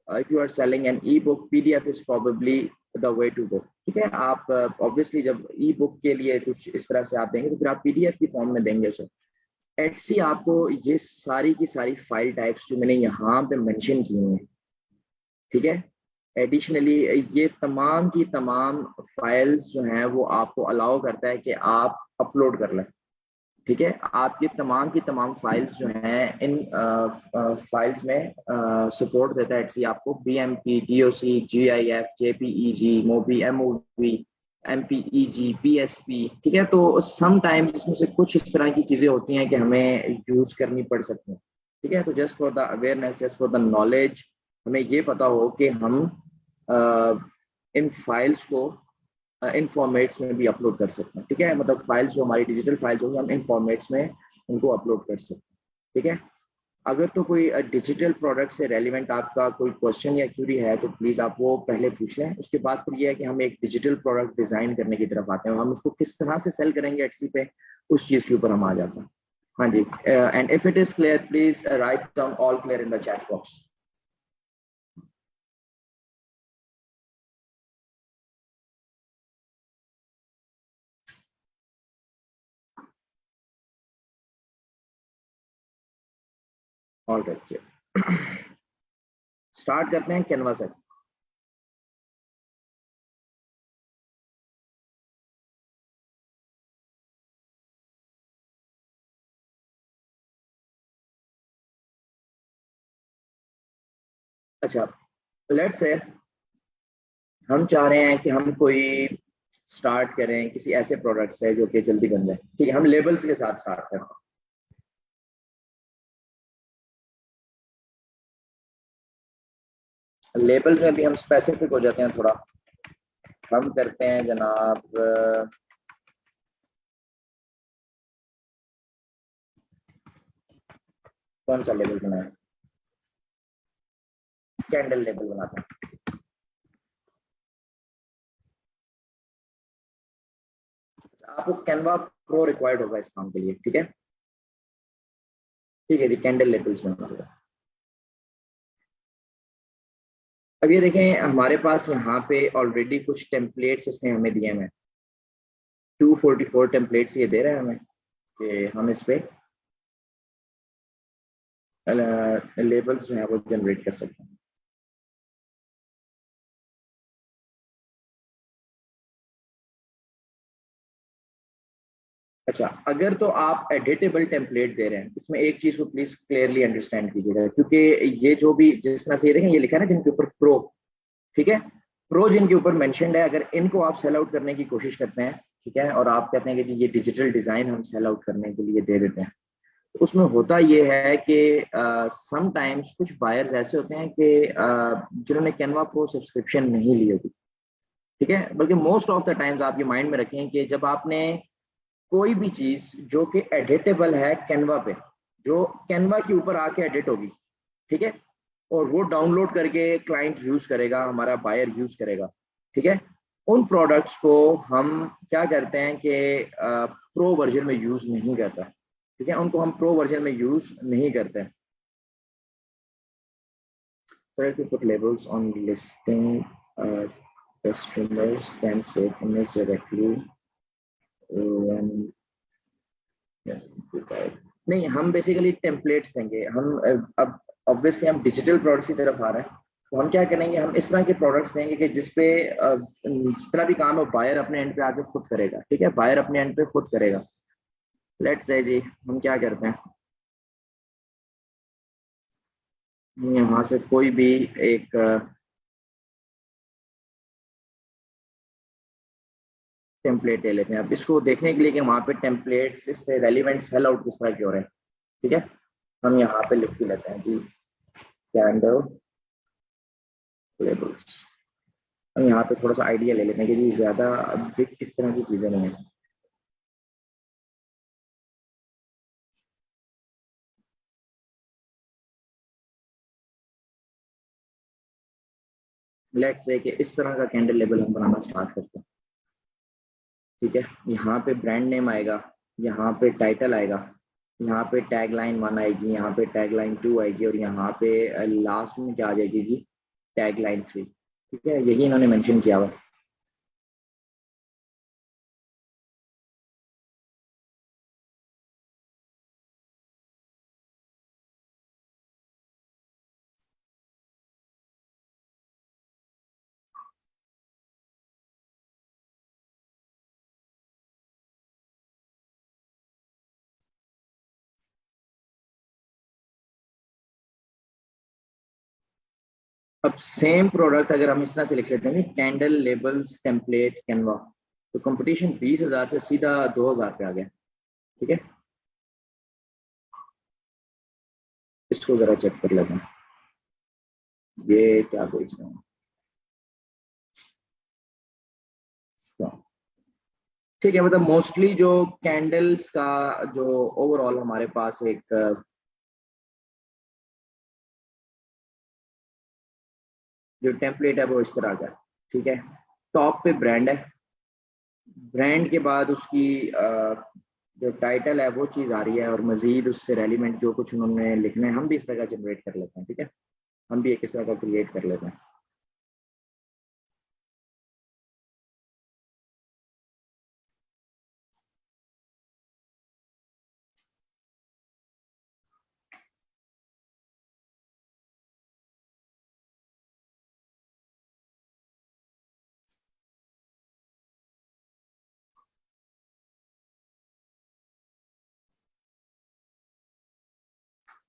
Speaker 1: If you are selling an ebook, PDF is probably the way to go. ठीक है, आप obviously जब ई book के लिए कुछ इस तरह से आप देंगे तो फिर आप पीडीएफ की फॉर्म में देंगे उसे। एटसी आपको ये सारी की सारी फाइल टाइप्स जो मैंने यहाँ पे मेंशन की हैं, ठीक है, एडिशनली ये तमाम की तमाम फाइल्स जो हैं वो आपको अलाउ करता है कि आप अपलोड कर लें। ठीक है, आपकी तमाम की तमाम फाइल्स जो हैं इन फाइल्स में सपोर्ट देता है एटसी आपको BMP, DOC, GIF, JPEG, mobi, MOV, MPEG, PSP. ठीक है, तो सम टाइम्स इसमें से कुछ इस तरह की चीजें होती हैं कि हमें यूज करनी पड़ सकती हैं। ठीक है, तो just for the awareness, just for the knowledge, हमें ये पता हो कि हम इन फाइल्स को इन फॉर्मेट्स में भी अपलोड कर सकते हैं। ठीक है, मतलब फाइल्स जो हमारी डिजिटल फाइल्स होगी हम इन फॉर्मेट्स में उनको अपलोड कर सकते हैं। ठीक है, अगर तो कोई डिजिटल प्रोडक्ट से रेलिवेंट आपका कोई क्वेश्चन या क्यूरी है तो प्लीज आप वो पहले पूछ लें। उसके बाद फिर ये है कि हम एक डिजिटल प्रोडक्ट डिजाइन करने की तरफ आते हैं, हम उसको किस तरह से सेल करेंगे एटसी पे, उस चीज के ऊपर हम आ जाते हैं। हाँ जी, and if it is clear please write down all clear in the chat box. All right, start करते हैं कैनवा से। अच्छा, लेट्स से हम चाह रहे हैं कि हम कोई स्टार्ट करें किसी ऐसे प्रोडक्ट से जो कि जल्दी बन जाए। ठीक है, हम लेबल्स के साथ स्टार्ट करते हैं। लेबल्स में भी हम स्पेसिफिक हो जाते हैं थोड़ा। हम करते हैं जनाब कौन सा लेबल बनाए? कैंडल लेबल बनाते हैं। आपको कैनवा प्रो रिक्वायर्ड होगा इस काम के लिए। ठीक है, ठीक है जी, कैंडल लेबल्स बना होगा। अब ये देखें हमारे पास यहाँ पे ऑलरेडी कुछ टेम्पलेट्स इसने हमें दिए हैं। 244 टेम्पलेट्स ये दे रहे हैं हमें कि हम इस पे लेबल्स जो है वो जनरेट कर सकते हैं। अच्छा, अगर तो आप एडिटेबल टेम्पलेट दे रहे हैं, इसमें एक चीज को प्लीज क्लियरली अंडरस्टैंड कीजिएगा, क्योंकि ये जो भी जिस तरह से ये देखें ये लिखा है ना जिनके ऊपर प्रो, ठीक है, प्रो जिनके ऊपर मेंशन्ड है, अगर इनको आप सेल आउट करने की कोशिश करते हैं, ठीक है, और आप कहते हैं कि जी ये डिजिटल डिजाइन हम सेल आउट करने के लिए दे देते हैं, तो उसमें होता ये है कि समटाइम्स कुछ बायर्स ऐसे होते हैं कि जिन्होंने कैनवा प्रो सब्सक्रिप्शन नहीं ली होती। ठीक है, बल्कि मोस्ट ऑफ द टाइम्स आप ये माइंड में रखें कि जब आपने कोई भी चीज जो कि एडिटेबल है कैनवा पे, जो कैनवा के ऊपर आके एडिट होगी, ठीक है, और वो डाउनलोड करके क्लाइंट यूज करेगा, हमारा बायर यूज करेगा, ठीक है, उन प्रोडक्ट्स को हम क्या करते हैं कि प्रो वर्जन में यूज नहीं करता। ठीक है, उनको हम प्रो वर्जन में यूज नहीं करते। So to put labels on listing, customers can save image directly when नहीं, हम बेसिकली टेम्पलेट्स देंगे। हम अब ऑब्वियसली हम डिजिटल प्रोडक्ट्स की तरफ आ रहे हैं, तो हम क्या करेंगे, हम इस तरह के प्रोडक्ट्स देंगे कि जिसपे जितना भी काम है बायर अपने एंड पे आके खुद करेगा। ठीक है, बायर अपने एंड पे खुद करेगा। लेट्स से जी हम क्या करते हैं, यहाँ से कोई भी एक टेम्पलेट ले लेते हैं। अब इसको देखने के लिए कि वहाँ पे टेम्पलेट्स इससे रेलिवेंट सेल आउट किस तरह के हो रहे हैं, ठीक है, हम यहाँ पे लिख के लेते हैं जी कैंडल लेबल्स। हम यहाँ पे थोड़ा सा आइडिया ले लेते हैं कि जी ज्यादा बिग इस तरह की चीजें नहीं है। लेट्स से कि इस तरह का कैंडल लेबल हम बनाना स्टार्ट करते हैं। ठीक है, यहाँ पे ब्रांड नेम आएगा, यहाँ पे टाइटल आएगा, यहाँ पे टैग लाइन 1 आएगी, यहाँ पे टैग लाइन 2 आएगी, और यहाँ पे लास्ट में क्या आ जाएगी जी, टैग लाइन 3। ठीक है, यही इन्होंने मेंशन किया हुआ। अब सेम प्रोडक्ट अगर हम इस तरह से लिख लेते हैं कैंडल लेबल्स टेम्पलेट कैनवा, तो कंपटीशन 20,000 से सीधा 2,000 पे आ गया। ठीक है, इसको जरा चेक कर लेते हैं, ये क्या बेच रहे हैं। तो, ठीक है, मतलब मोस्टली जो कैंडल्स का जो ओवरऑल हमारे पास एक जो टेम्पलेट है वो इस तरह का है। ठीक है, टॉप पे ब्रांड है, ब्रांड के बाद उसकी जो टाइटल है वो चीज़ आ रही है, और मजीद उससे रेलिवेंट जो कुछ उन्होंने लिखना है हम भी इस तरह का जनरेट कर लेते हैं। ठीक है, हम भी एक इस तरह का क्रिएट कर लेते हैं।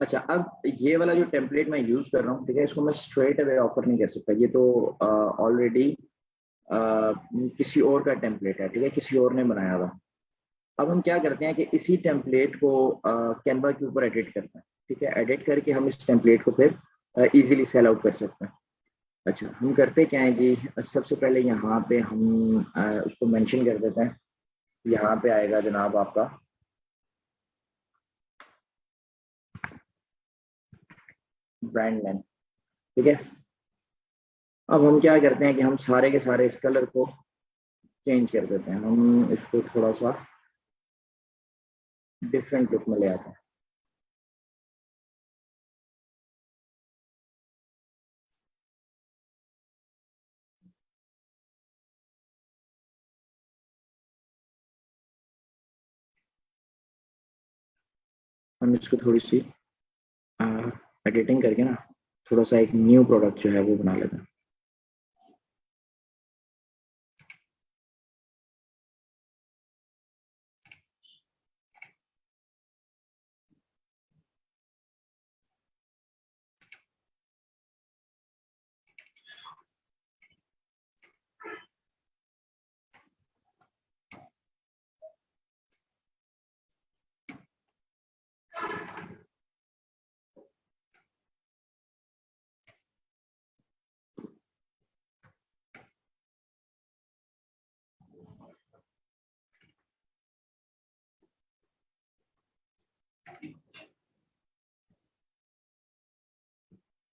Speaker 1: अच्छा, अब ये वाला जो टेम्पलेट मैं यूज कर रहा हूँ, ठीक है, इसको मैं स्ट्रेट अवे ऑफर नहीं कर सकता, ये तो ऑलरेडी किसी और का टेम्पलेट है, ठीक है, किसी और ने बनाया हुआ। अब हम क्या करते हैं कि इसी टेम्पलेट को कैनवा के ऊपर एडिट करते हैं, ठीक है, एडिट करके हम इस टेम्पलेट को फिर इजीली सेल आउट कर सकते हैं। अच्छा, हम करते क्या है जी, सबसे पहले यहाँ पे हम उसको मेंशन कर देते हैं। यहाँ पे आएगा जनाब आपका ब्रांड नेम, ठीक है। अब हम क्या करते हैं कि हम सारे के सारे इस कलर को चेंज कर देते हैं, हम इसको थोड़ा सा डिफरेंट लुक में ले आते हैं। हम इसको थोड़ी सी एडिटिंग करके ना थोड़ा सा एक न्यू प्रोडक्ट जो है वो बना लेते हैं।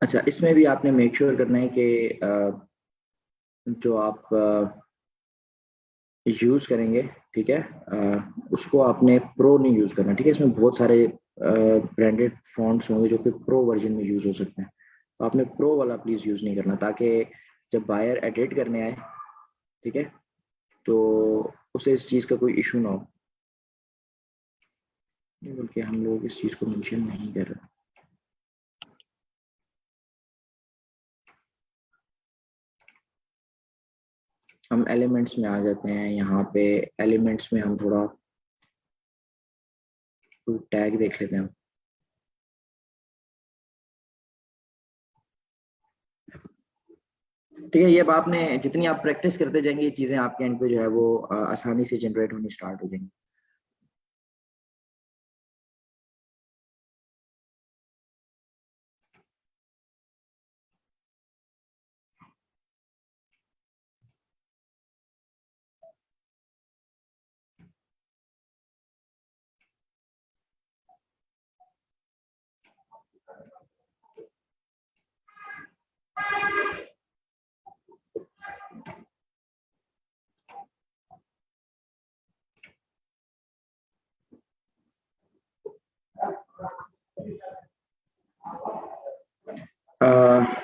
Speaker 1: अच्छा, इसमें भी आपने मेक श्योर करना है कि जो आप यूज करेंगे, ठीक है, उसको आपने प्रो नहीं यूज करना, ठीक है। इसमें बहुत सारे ब्रांडेड फॉन्ट्स होंगे जो कि प्रो वर्जन में यूज हो सकते हैं, तो आपने प्रो वाला प्लीज यूज नहीं करना, ताकि जब बायर एडिट करने आए, ठीक है, तो उसे इस चीज का कोई इशू ना हो। बल्कि हम लोग इस चीज को मेंशन नहीं कर रहे। हम एलिमेंट्स में आ जाते हैं, यहाँ पे एलिमेंट्स में हम थोड़ा टैग देख लेते हैं। ठीक है, ये अब आपने जितनी आप प्रैक्टिस करते जाएंगे ये चीजें आपके एंड पे जो है वो आसानी से जनरेट होनी स्टार्ट हो जाएंगी।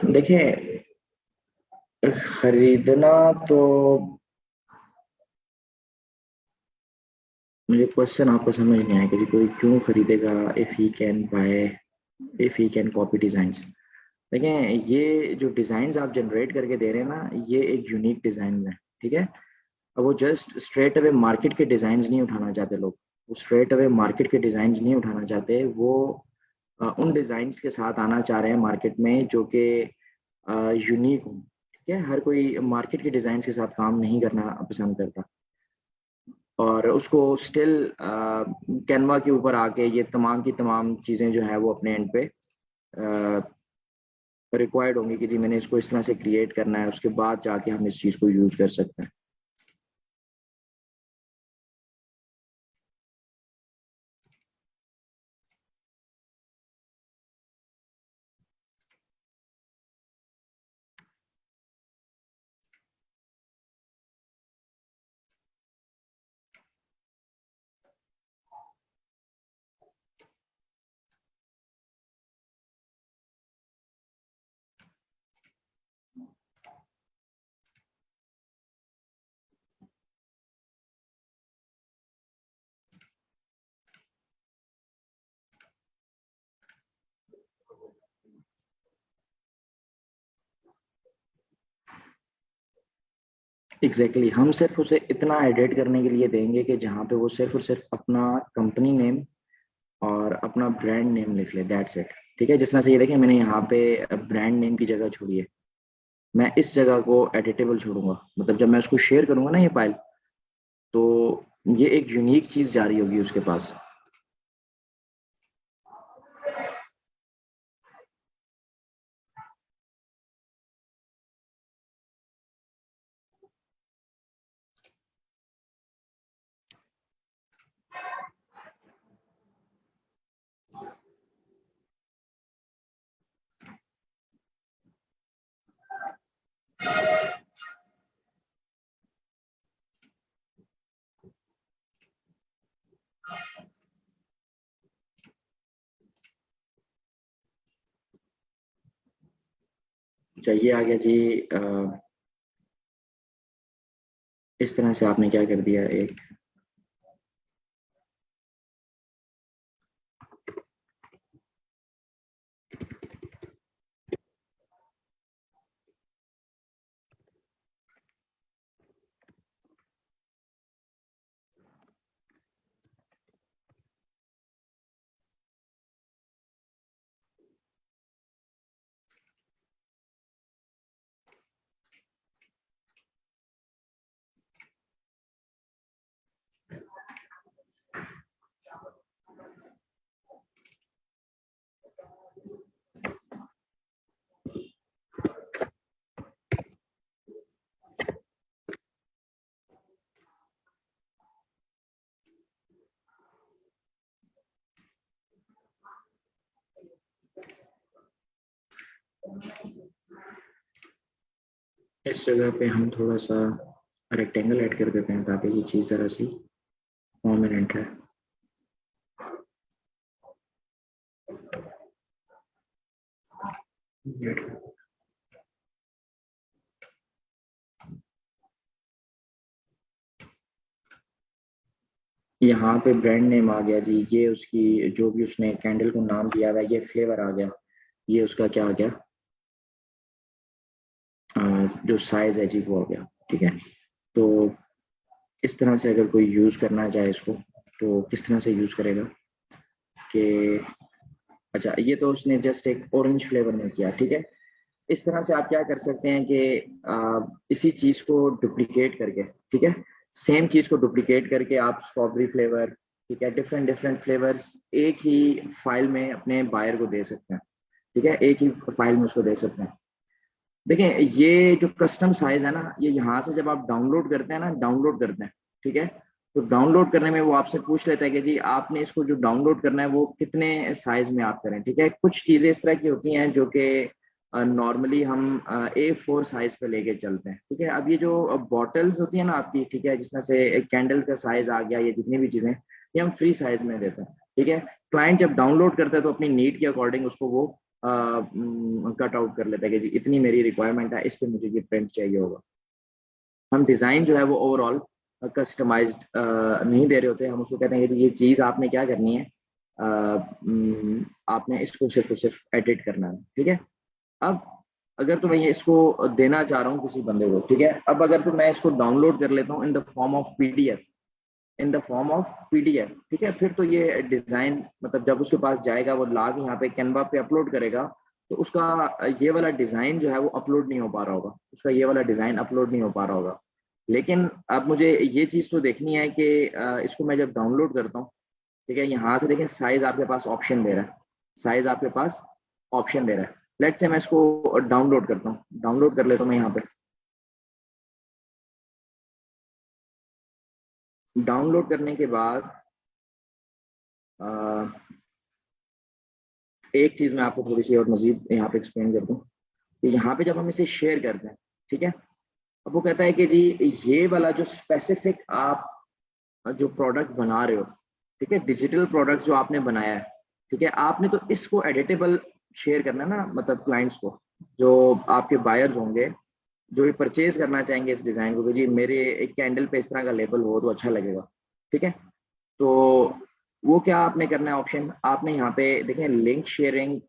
Speaker 1: देखिए, खरीदना तो मुझे क्वेश्चन आपको समझ नहीं आया कि कोई क्यों खरीदेगा if he can buy, if he can copy designs. देखें, ये जो डिजाइन्स आप जनरेट करके दे रहे हैं ना, ये एक यूनिक डिजाइन है, ठीक है। अब वो जस्ट स्ट्रेट अवे मार्केट के डिजाइन्स नहीं उठाना चाहते लोग, वो स्ट्रेट अवे मार्केट के डिजाइन्स नहीं उठाना चाहते, वो उन डिजाइन्स के साथ आना चाह रहे हैं मार्केट में जो कि यूनिक हो, ठीक है। हर कोई मार्केट के डिजाइन के साथ काम नहीं करना पसंद करता, और उसको स्टिल कैनवा के ऊपर आके ये तमाम की तमाम चीज़ें जो है वो अपने एंड पे रिक्वायर्ड होंगी कि जी मैंने इसको इस तरह से क्रिएट करना है, उसके बाद जाके हम इस चीज़ को यूज़ कर सकते हैं। Exactly exactly. हम सिर्फ उसे इतना एडिट करने के लिए देंगे कि जहाँ पे वो सिर्फ और सिर्फ अपना कंपनी नेम और अपना ब्रांड नेम लिख ले, दैट्स इट, ठीक है। जिस तरह से ये देखें, मैंने यहाँ पे ब्रांड नेम की जगह छोड़ी है, मैं इस जगह को एडिटेबल छोड़ूंगा, मतलब जब मैं उसको शेयर करूंगा ना ये फाइल, तो ये एक यूनिक चीज जारी होगी उसके पास। चाहिए आ गया जी। इस तरह से आपने क्या कर दिया, एक इस जगह पे हम थोड़ा सा रेक्टेंगल ऐड कर देते हैं ताकि ये चीज़ ज़रा सी प्रोमिनेंट है। यहाँ पे ब्रांड नेम आ गया जी, ये उसकी जो भी उसने कैंडल को नाम दिया हुआ है, ये फ्लेवर आ गया, ये उसका क्या आ गया, जो साइज है जी वो आ गया। ठीक है, तो इस तरह से अगर कोई यूज़ करना चाहे इसको, तो किस तरह से यूज़ करेगा कि, अच्छा ये तो उसने जस्ट एक ऑरेंज फ्लेवर में किया। ठीक है, इस तरह से आप क्या कर सकते हैं कि इसी चीज़ को डुप्लीकेट करके, ठीक है, सेम चीज़ को डुप्लीकेट करके आप स्ट्रॉबेरी फ्लेवर, ठीक है, डिफरेंट डिफरेंट फ्लेवर्स एक ही फाइल में अपने बायर को दे सकते हैं। ठीक है, एक ही फाइल में उसको दे सकते हैं। देखें, ये जो कस्टम साइज है ना, ये यहाँ से जब आप डाउनलोड करते हैं ना, डाउनलोड करते हैं, ठीक है, तो डाउनलोड करने में वो आपसे पूछ लेता है कि जी आपने इसको जो डाउनलोड करना है वो कितने साइज में आप करें। ठीक है, कुछ चीजें इस तरह की होती हैं जो कि नॉर्मली हम A4 साइज पे लेके चलते हैं। ठीक है, अब ये जो बॉटल्स होती है ना आपकी, ठीक है, जिस तरह से एक कैंडल का साइज आ गया, ये जितनी भी चीजें, ये हम फ्री साइज में देते हैं। ठीक है, क्लाइंट जब डाउनलोड करता है तो अपनी नीड के अकॉर्डिंग उसको वो कट आउट कर लेता है कि जी इतनी मेरी रिक्वायरमेंट है, इस पे मुझे ये प्रिंट चाहिए होगा। हम डिज़ाइन जो है वो ओवरऑल कस्टमाइज्ड नहीं दे रहे होते, हम उसको कहते हैं कि ये चीज़ आपने क्या करनी है, आपने इसको सिर्फ और सिर्फ एडिट करना है। ठीक है, अब अगर तो मैं ये इसको देना चाह रहा हूँ किसी बंदे को, ठीक है, अब अगर तो मैं इसको डाउनलोड कर लेता हूँ in the form of PDF, in the form of PDF, ठीक है, फिर तो ये डिजाइन, मतलब जब उसके पास जाएगा वो ला के यहाँ पे कैनवा पे अपलोड करेगा, तो उसका ये वाला डिजाइन जो है वो अपलोड नहीं हो पा रहा होगा, उसका ये वाला डिजाइन अपलोड नहीं हो पा रहा होगा। लेकिन अब मुझे ये चीज तो देखनी है कि इसको मैं जब डाउनलोड करता हूँ, ठीक है, यहाँ से देखें साइज आपके पास ऑप्शन दे रहा है, साइज आपके पास ऑप्शन दे रहा है। लेट्स से मैं इसको डाउनलोड करता हूँ, डाउनलोड कर लेता हूँ मैं यहाँ पे। डाउनलोड करने के बाद अ, एक चीज मैं आपको थोड़ी सी और मजीद यहाँ पे एक्सप्लेन कर दूं, कि यहाँ पे जब हम इसे शेयर करते हैं, ठीक है, अब वो कहता है कि जी ये वाला जो स्पेसिफिक आप जो प्रोडक्ट बना रहे हो, ठीक है, डिजिटल प्रोडक्ट जो आपने बनाया है, ठीक है, आपने तो इसको एडिटेबल शेयर करना है ना, मतलब क्लाइंट्स को, जो आपके बायर्स होंगे, जो ये परचेज करना चाहेंगे इस डिजाइन को, कि जी मेरे एक कैंडल पे इस तरह का लेबल हो तो अच्छा लगेगा। ठीक है, तो वो क्या आपने करना है, ऑप्शन आपने यहाँ पे देखें, लिंक शेयरिंग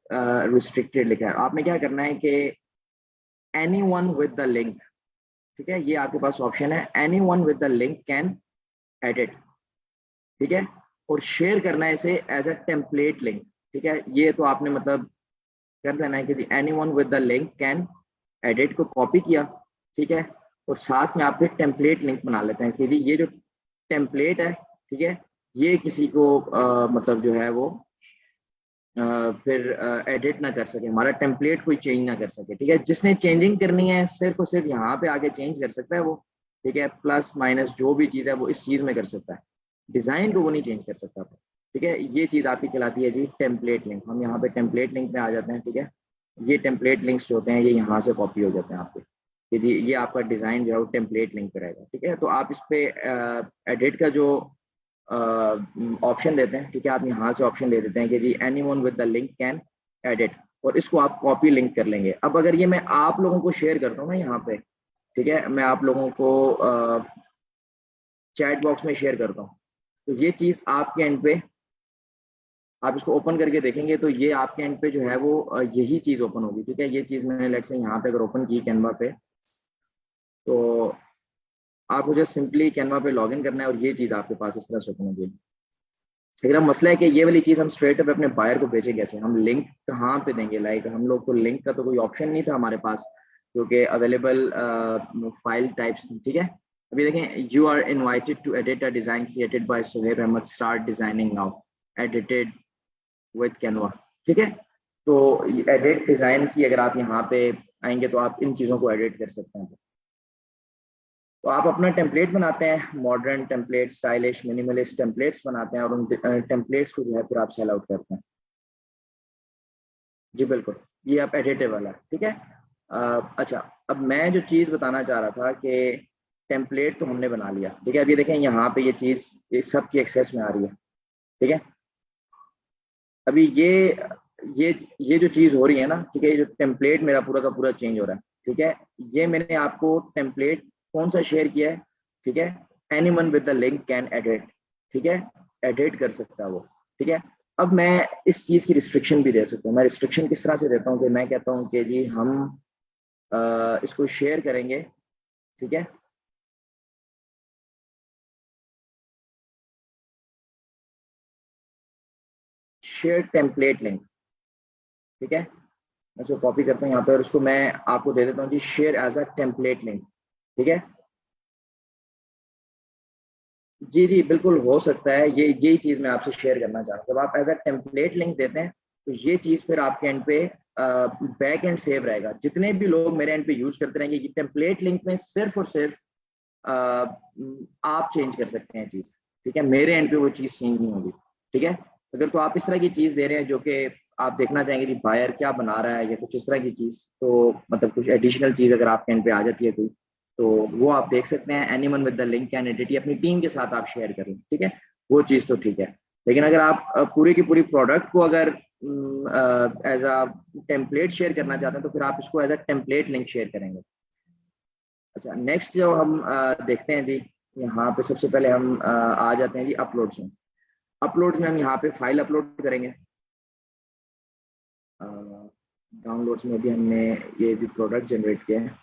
Speaker 1: रिस्ट्रिक्टेड लिखा है, आपने क्या करना है कि any one with the link, ठीक है, ये आपके पास ऑप्शन है, any one with the link can edit. ठीक है, और शेयर करना है इसे एज अ टेम्पलेट लिंक। ठीक है, ये तो आपने मतलब कर देना है कि any one with the link can edit को कॉपी किया, ठीक है, और साथ में आप फिर टेम्पलेट लिंक बना लेते हैं कि जी ये जो टेम्पलेट है, ठीक है, ये किसी को मतलब जो है वो फिर एडिट ना कर सके, हमारा टेम्पलेट कोई चेंज ना कर सके, ठीक है। जिसने चेंजिंग करनी है सिर्फ और सिर्फ यहाँ पे आके चेंज कर सकता है वो, ठीक है, प्लस माइनस जो भी चीज़ है वो इस चीज़ में कर सकता है, डिज़ाइन को वो नहीं चेंज कर सकता, ठीक है। ये चीज़ आपकी कहलाती है जी टेम्पलेट लिंक। हम यहाँ पे टेम्पलेट लिंक में आ जाते हैं, ठीक है। ये टेम्पलेट लिंक्स जो होते हैं ये यहाँ से कॉपी हो जाते हैं आपके, कि जी ये आपका डिज़ाइन जो है वो टेम्पलेट लिंक पे रहेगा, ठीक है। तो आप इस पे एडिट का जो ऑप्शन देते हैं, ठीक है, आप यहाँ से ऑप्शन दे देते हैं कि जी anyone with the link can edit, और इसको आप कॉपी लिंक कर लेंगे। अब अगर ये मैं आप लोगों को शेयर करता हूँ ना यहाँ पे, ठीक है, मैं आप लोगों को चैट बॉक्स में शेयर करता हूँ, तो ये चीज़ आपके एंड पे आप इसको ओपन करके देखेंगे तो ये आपके एंड पे जो है वो यही चीज़ ओपन होगी, ठीक है। ये चीज़ मैंने लेट से यहाँ पे अगर ओपन की कैनवा पे, तो आप मुझे सिंपली कैनवा पे लॉगिन करना है और ये चीज़ आपके पास इस तरह से ओपन होगी। लेकिन अब मसला है कि ये वाली चीज़ हम स्ट्रेट अप अपने बायर को भेजें कैसे, हम लिंक कहाँ पे देंगे, लाइक हम लोग को लिंक का तो कोई ऑप्शन नहीं था हमारे पास जो कि अवेलेबल फाइल टाइप्स थी, ठीक है। अभी देखें, you are invited to edit a design created by Suhaib Ahmed, start designing now, edited with Canva, ठीक है। तो एडिट डिज़ाइन की अगर आप यहाँ पे आएंगे तो आप इन चीज़ों को एडिट कर सकते हैं। तो आप अपना टेम्पलेट बनाते हैं, modern template, stylish, minimalist templates बनाते हैं और उन टेम्पलेट्स को जो है फिर आप सेल आउट करते हैं। जी बिल्कुल, ये आप एडिटेबल है, ठीक है। अच्छा, अब मैं जो चीज़ बताना चाह रहा था कि टेम्पलेट तो हमने बना लिया, ठीक है। अभी देखें यहाँ पे ये चीज़ सबकी एक्सेस में आ रही है, ठीक है। अभी ये ये जो चीज़ हो रही है ना, ठीक है, ये जो टेम्पलेट मेरा पूरा का पूरा चेंज हो रहा है, ठीक है। ये मैंने आपको टेम्पलेट कौन सा शेयर किया है, ठीक है, anyone with the link can edit, ठीक है, एडिट कर सकता है वो, ठीक है। अब मैं इस चीज़ की रिस्ट्रिक्शन भी दे सकता हूँ। मैं रिस्ट्रिक्शन किस तरह से देता हूँ कि मैं कहता हूँ कि जी हम इसको शेयर करेंगे, ठीक है, शेयर टेम्पलेट लिंक, ठीक है। मैं इसको कॉपी करता हूँ यहाँ पे और उसको मैं आपको दे देता हूँ जी share as a template link, ठीक है। जी जी बिल्कुल हो सकता है, ये यही चीज़ मैं आपसे शेयर करना चाह रहा हूँ। जब आप एज अ टेम्पलेट लिंक देते हैं तो ये चीज़ फिर आपके एंड पे बैक एंड सेव रहेगा, जितने भी लोग मेरे एंड पे यूज करते रहेंगे, ये टेम्पलेट लिंक में सिर्फ और सिर्फ अ, आप चेंज कर सकते हैं चीज़, ठीक है, मेरे एंड पे वो चीज़ चेंज नहीं होगी, ठीक है। अगर तो आप इस तरह की चीज़ दे रहे हैं जो कि आप देखना चाहेंगे कि बायर क्या बना रहा है या कुछ इस तरह की चीज़, तो मतलब कुछ एडिशनल चीज़ अगर आपके एंड पे आ जाती है कोई, तो वो आप देख सकते हैं, anyone with the link can edit, अपनी टीम के साथ आप शेयर करें, ठीक है, वो चीज़ तो ठीक है। लेकिन अगर आप पूरी की पूरी प्रोडक्ट को अगर एज अ टेम्पलेट शेयर करना चाहते हैं तो फिर आप इसको as a template link share करेंगे। अच्छा, नेक्स्ट जो हम देखते हैं जी, यहाँ पे सबसे पहले हम आ जाते हैं जी अपलोड्स में। अपलोड्स में हम यहाँ पे फाइल अपलोड करेंगे। डाउनलोड्स में भी हमने ये भी प्रोडक्ट जनरेट किया है।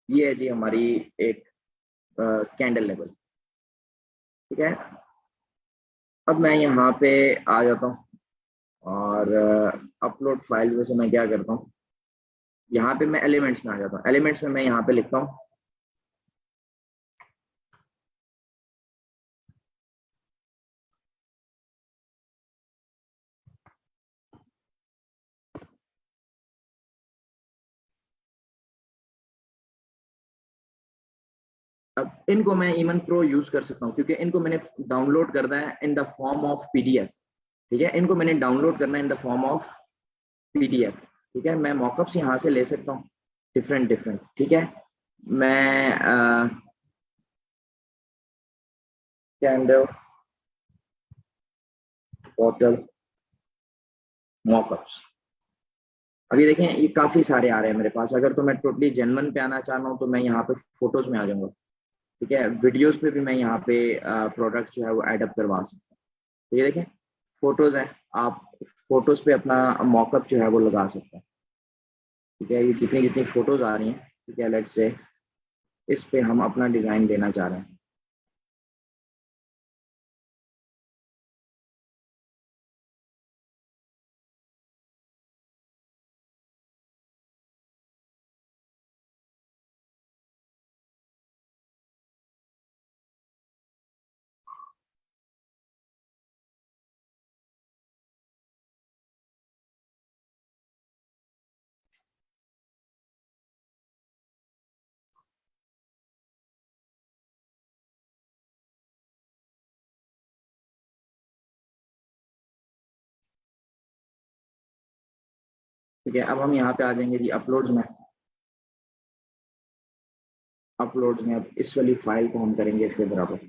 Speaker 1: ये है जी हमारी एक कैंडल लेवल, ठीक है। अब मैं यहाँ पे आ जाता हूँ और अपलोड फाइल्स में से मैं क्या करता हूँ, यहाँ पे मैं एलिमेंट्स में आ जाता हूँ। एलिमेंट्स में मैं यहाँ पे लिखता हूँ अब इनको मैं इवन प्रो यूज कर सकता हूँ क्योंकि इनको मैंने डाउनलोड करना है in the form of PDF, ठीक है। इनको मैंने डाउनलोड करना है in the form of PDF, ठीक है। मैं मॉकअप्स यहाँ से ले सकता हूँ डिफरेंट डिफरेंट, ठीक है। मैं कैंडल पोर्टल मॉकअप्स, अभी देखें ये काफी सारे आ रहे हैं मेरे पास। अगर तो मैं टोटली जेन्युइन पे आना चाह रहा हूँ तो मैं यहाँ पे फोटोज में आ जाऊंगा, ठीक है। वीडियोस पे भी मैं यहाँ पे प्रोडक्ट जो है वो एड अप करवा सकता हूँ। तो ये देखें फोटोज है, आप फोटोज पे अपना मॉकअप जो है वो लगा सकते हैं, ठीक है। ये जितनी जितनी फोटोज आ रही हैं, ठीक है, लेट्स से इस पे हम अपना डिजाइन देना चाह रहे हैं। ठीक है, अब हम यहाँ पे आ जाएंगे जी अपलोड्स में। अपलोड्स में अब इस वाली फाइल को हम करेंगे इसके बराबर।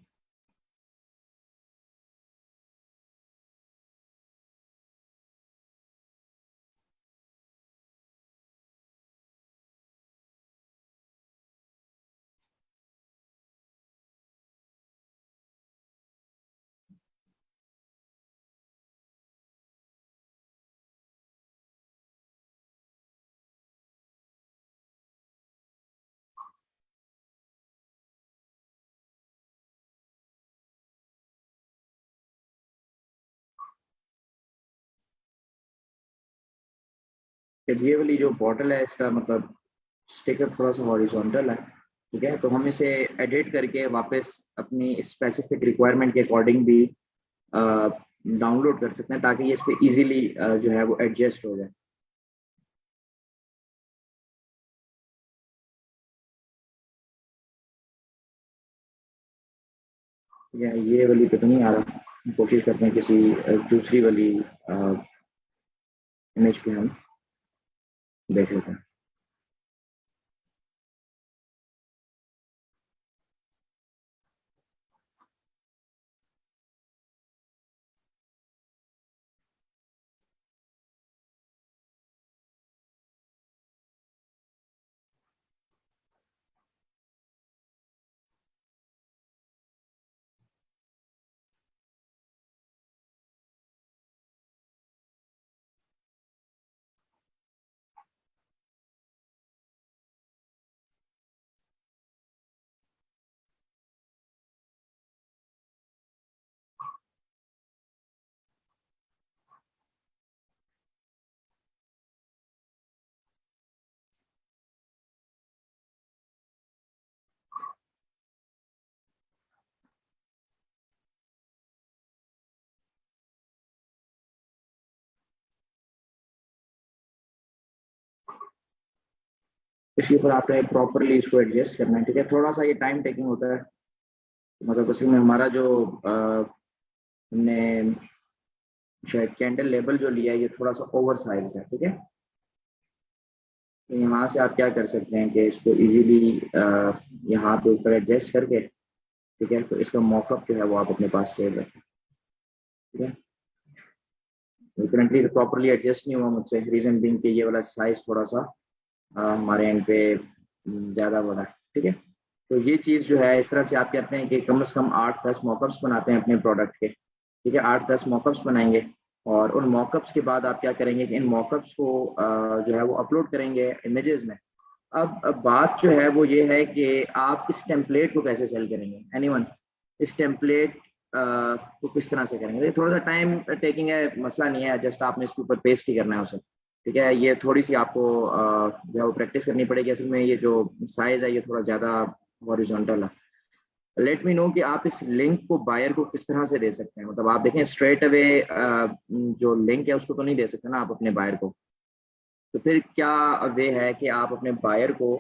Speaker 1: फिर ये वाली जो बॉटल है इसका मतलब स्टिकर थोड़ा सा हॉरिजॉन्टल है। ठीक है, तो हम इसे एडिट करके वापस अपनी स्पेसिफिक रिक्वायरमेंट के अकॉर्डिंग भी डाउनलोड कर सकते हैं, ताकि ये इस पे इजीली जो है वो एडजस्ट हो जाए। ये वाली पे तो नहीं आ रहा, कोशिश करते हैं किसी दूसरी वाली इमेज पे हम देख लेते हैं। इसके ऊपर आपने प्रॉपरली इसको एडजस्ट करना है। ठीक है, थोड़ा सा ये टाइम टेकिंग होता है, मतलब असल में हमारा जो हमने शायद कैंडल लेबल जो लिया है ये थोड़ा सा ओवर साइज है। ठीक है, तो यहाँ से आप क्या कर सकते हैं कि इसको इजीली यहाँ पे ऊपर एडजस्ट करके, ठीक है, तो इसका मॉकअप जो है वो आप अपने पास सेव रखें। ठीक है, करंटली प्रॉपरली एडजस्ट नहीं हुआ मुझसे, रीजन बिंग कि ये वाला साइज थोड़ा सा हमारे एंड पे ज़्यादा बड़ा है। ठीक है, तो ये चीज़ जो है इस तरह से आप कहते हैं कि कम से कम 8-10 मॉकअप्स बनाते हैं अपने प्रोडक्ट के। ठीक है, 8-10 मॉकअप्स बनाएंगे, और उन मॉकअप्स के बाद आप क्या करेंगे कि इन मॉकअप्स को जो है वो अपलोड करेंगे इमेजेस में। अब बात जो है वो ये है कि आप इस टेम्पलेट को कैसे सेल करेंगे, एनीवन इस टेम्पलेट को किस तरह से करेंगे। ये थोड़ा सा टाइम टेकिंग है, मसला नहीं है, जस्ट आपने इसके ऊपर पेस्ट ही करना है उसे। ठीक है, ये थोड़ी सी आपको जो है वो प्रैक्टिस करनी पड़ेगी। असल में ये जो साइज है ये थोड़ा ज़्यादा हॉरिजॉन्टल है। लेट मी नो कि आप इस लिंक को बायर को किस तरह से दे सकते हैं। मतलब आप देखें स्ट्रेट अवे जो लिंक है उसको तो नहीं दे सकते ना आप अपने बायर को। तो फिर क्या वे है कि आप अपने बायर को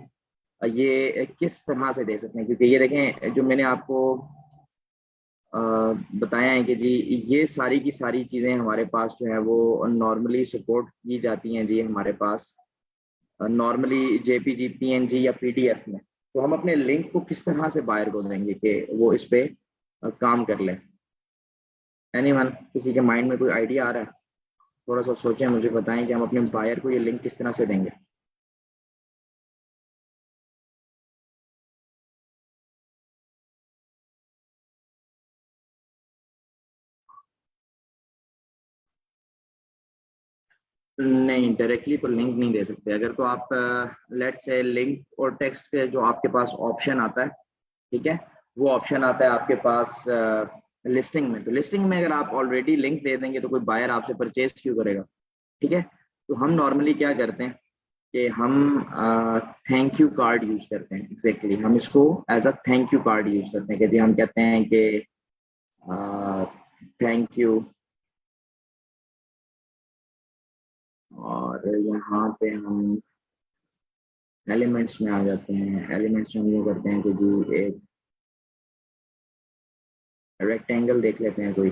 Speaker 1: ये किस तरह से दे सकते हैं, क्योंकि ये देखें जो मैंने आपको अ, बताया है कि जी ये सारी की सारी चीज़ें हमारे पास जो है वो नॉर्मली सपोर्ट की जाती हैं जी हमारे पास, नॉर्मली जेपीजी पीएनजी या पीडीएफ में। तो हम अपने लिंक को किस तरह से बायर को देंगे कि वो इस पे काम कर ले। एनीवन किसी के माइंड में कोई आइडिया आ रहा है? थोड़ा सा सोचें, मुझे बताएं कि हम अपने बायर को ये लिंक किस तरह से देंगे। नहीं, डायरेक्टली तो लिंक नहीं दे सकते। अगर तो आप लेट से लिंक और टेक्स्ट के जो आपके पास ऑप्शन आता है, ठीक है, वो ऑप्शन आता है आपके पास लिस्टिंग में। तो लिस्टिंग में अगर आप ऑलरेडी लिंक दे देंगे तो कोई बायर आपसे परचेज क्यों करेगा। ठीक है, तो हम नॉर्मली क्या करते हैं कि हम थैंक यू कार्ड यूज करते हैं। एग्जैक्टली हम इसको as a thank you card use करते हैं कि जी हम कहते हैं कि थैंक यू। और यहाँ पे हम एलिमेंट्स में आ जाते हैं। एलिमेंट्स में हम ये करते हैं कि जी एक रेक्टेंगल देख लेते हैं कोई।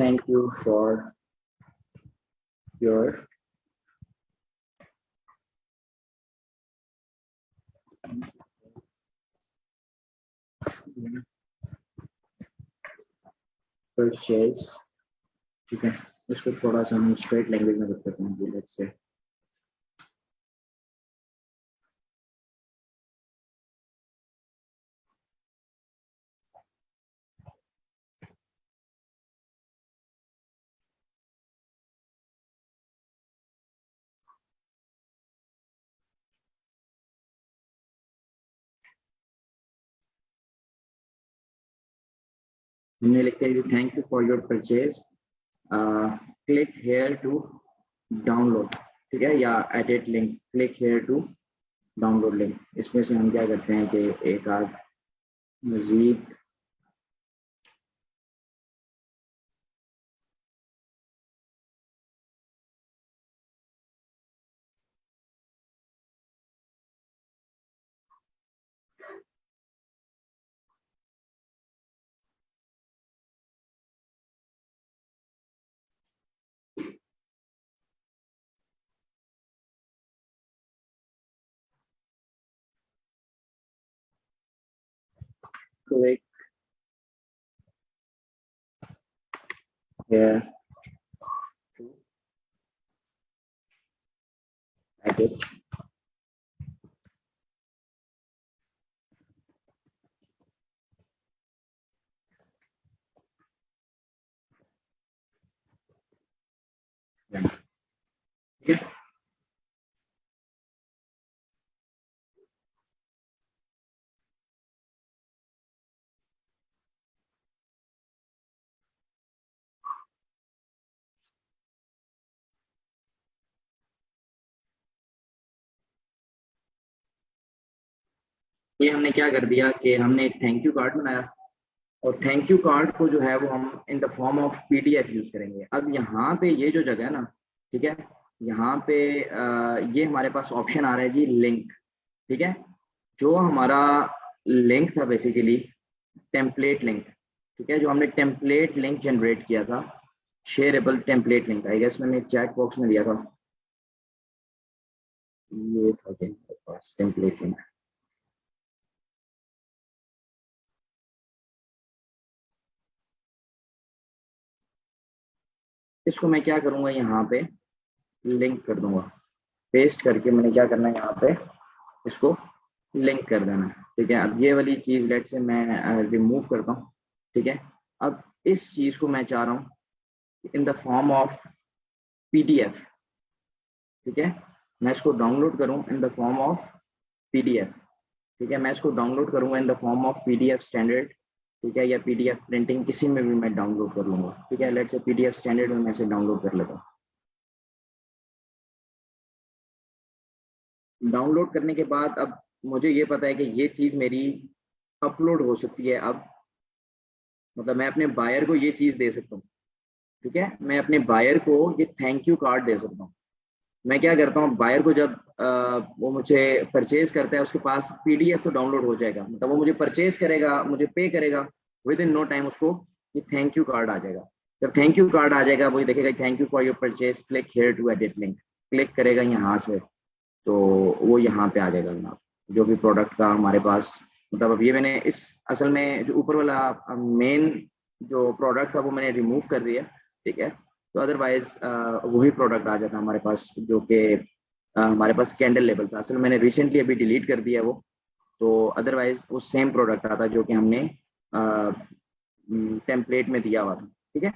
Speaker 1: Thank you for your purchase. ठीक है, इसको थोड़ा सा हम स्ट्रेट लैंग्वेज में करते हैं, लेट्स से हमने लिखते हैं thank you for your purchase, click here to download, ठीक है, या edit link, click here to download link. इसमें से हम क्या करते हैं कि एक आध मजीद click here to edit link, ठीक है। ये हमने क्या कर दिया कि हमने एक थैंक यू कार्ड बनाया, और थैंक यू कार्ड को जो है वो हम in the form of PDF use करेंगे। अब यहाँ पे ये जो जगह है ना, ठीक है, यहाँ पे ये हमारे पास ऑप्शन आ रहा है जी लिंक, ठीक है। जो हमारा लिंक था बेसिकली टेम्पलेट लिंक, ठीक है, जो हमने टेम्पलेट लिंक जनरेट किया था, shareable template link, I guess मैंने चैट बॉक्स में दिया था, ये था मेरे पास टेम्पलेट लिंक। इसको मैं क्या करूंगा, यहाँ पे लिंक कर दूंगा, पेस्ट करके मैंने क्या करना है यहाँ पे इसको लिंक कर देना है, ठीक है। अब ये वाली चीज लेट से मैं रिमूव करता हूँ, ठीक है। अब इस चीज को मैं चाह रहा हूँ in the form of PDF, ठीक है, मैं इसको डाउनलोड करूँ in the form of PDF, ठीक है, मैं इसको डाउनलोड करूंगा in the form of PDF standard, ठीक है, या पीडीएफ प्रिंटिंग, किसी में भी मैं डाउनलोड कर लूंगा, ठीक है। लेट से पीडीएफ स्टैंडर्ड में मैं इसे डाउनलोड कर लेता हूँ। डाउनलोड करने के बाद अब मुझे ये पता है कि ये चीज मेरी अपलोड हो सकती है। अब मतलब मैं अपने बायर को ये चीज दे सकता हूँ, ठीक है, मैं अपने बायर को ये थैंक यू कार्ड दे सकता हूँ। मैं क्या करता हूँ, बायर को जब वो मुझे परचेज करता है, उसके पास पीडीएफ तो डाउनलोड हो जाएगा, मतलब वो मुझे परचेज करेगा, मुझे पे करेगा, विद इन नो टाइम उसको ये थैंक यू कार्ड आ जाएगा। जब थैंक यू कार्ड आ जाएगा, वो देखेगा thank you for your purchase, click here to edit link, click करेगा यहाँ से, तो वो यहाँ पे आ जाएगा जनाब, जो भी प्रोडक्ट का हमारे पास, मतलब अब ये मैंने इस असल में जो ऊपर वाला मेन जो प्रोडक्ट था वो मैंने रिमूव कर दिया, ठीक है। तो अदरवाइज वही प्रोडक्ट आ जाता हमारे पास, जो कि हमारे पास कैंडल लेबल था, असल में मैंने रिसेंटली अभी डिलीट कर दिया वो, तो अदरवाइज वो सेम प्रोडक्ट आता जो कि हमने टेम्पलेट में दिया हुआ था, ठीक है।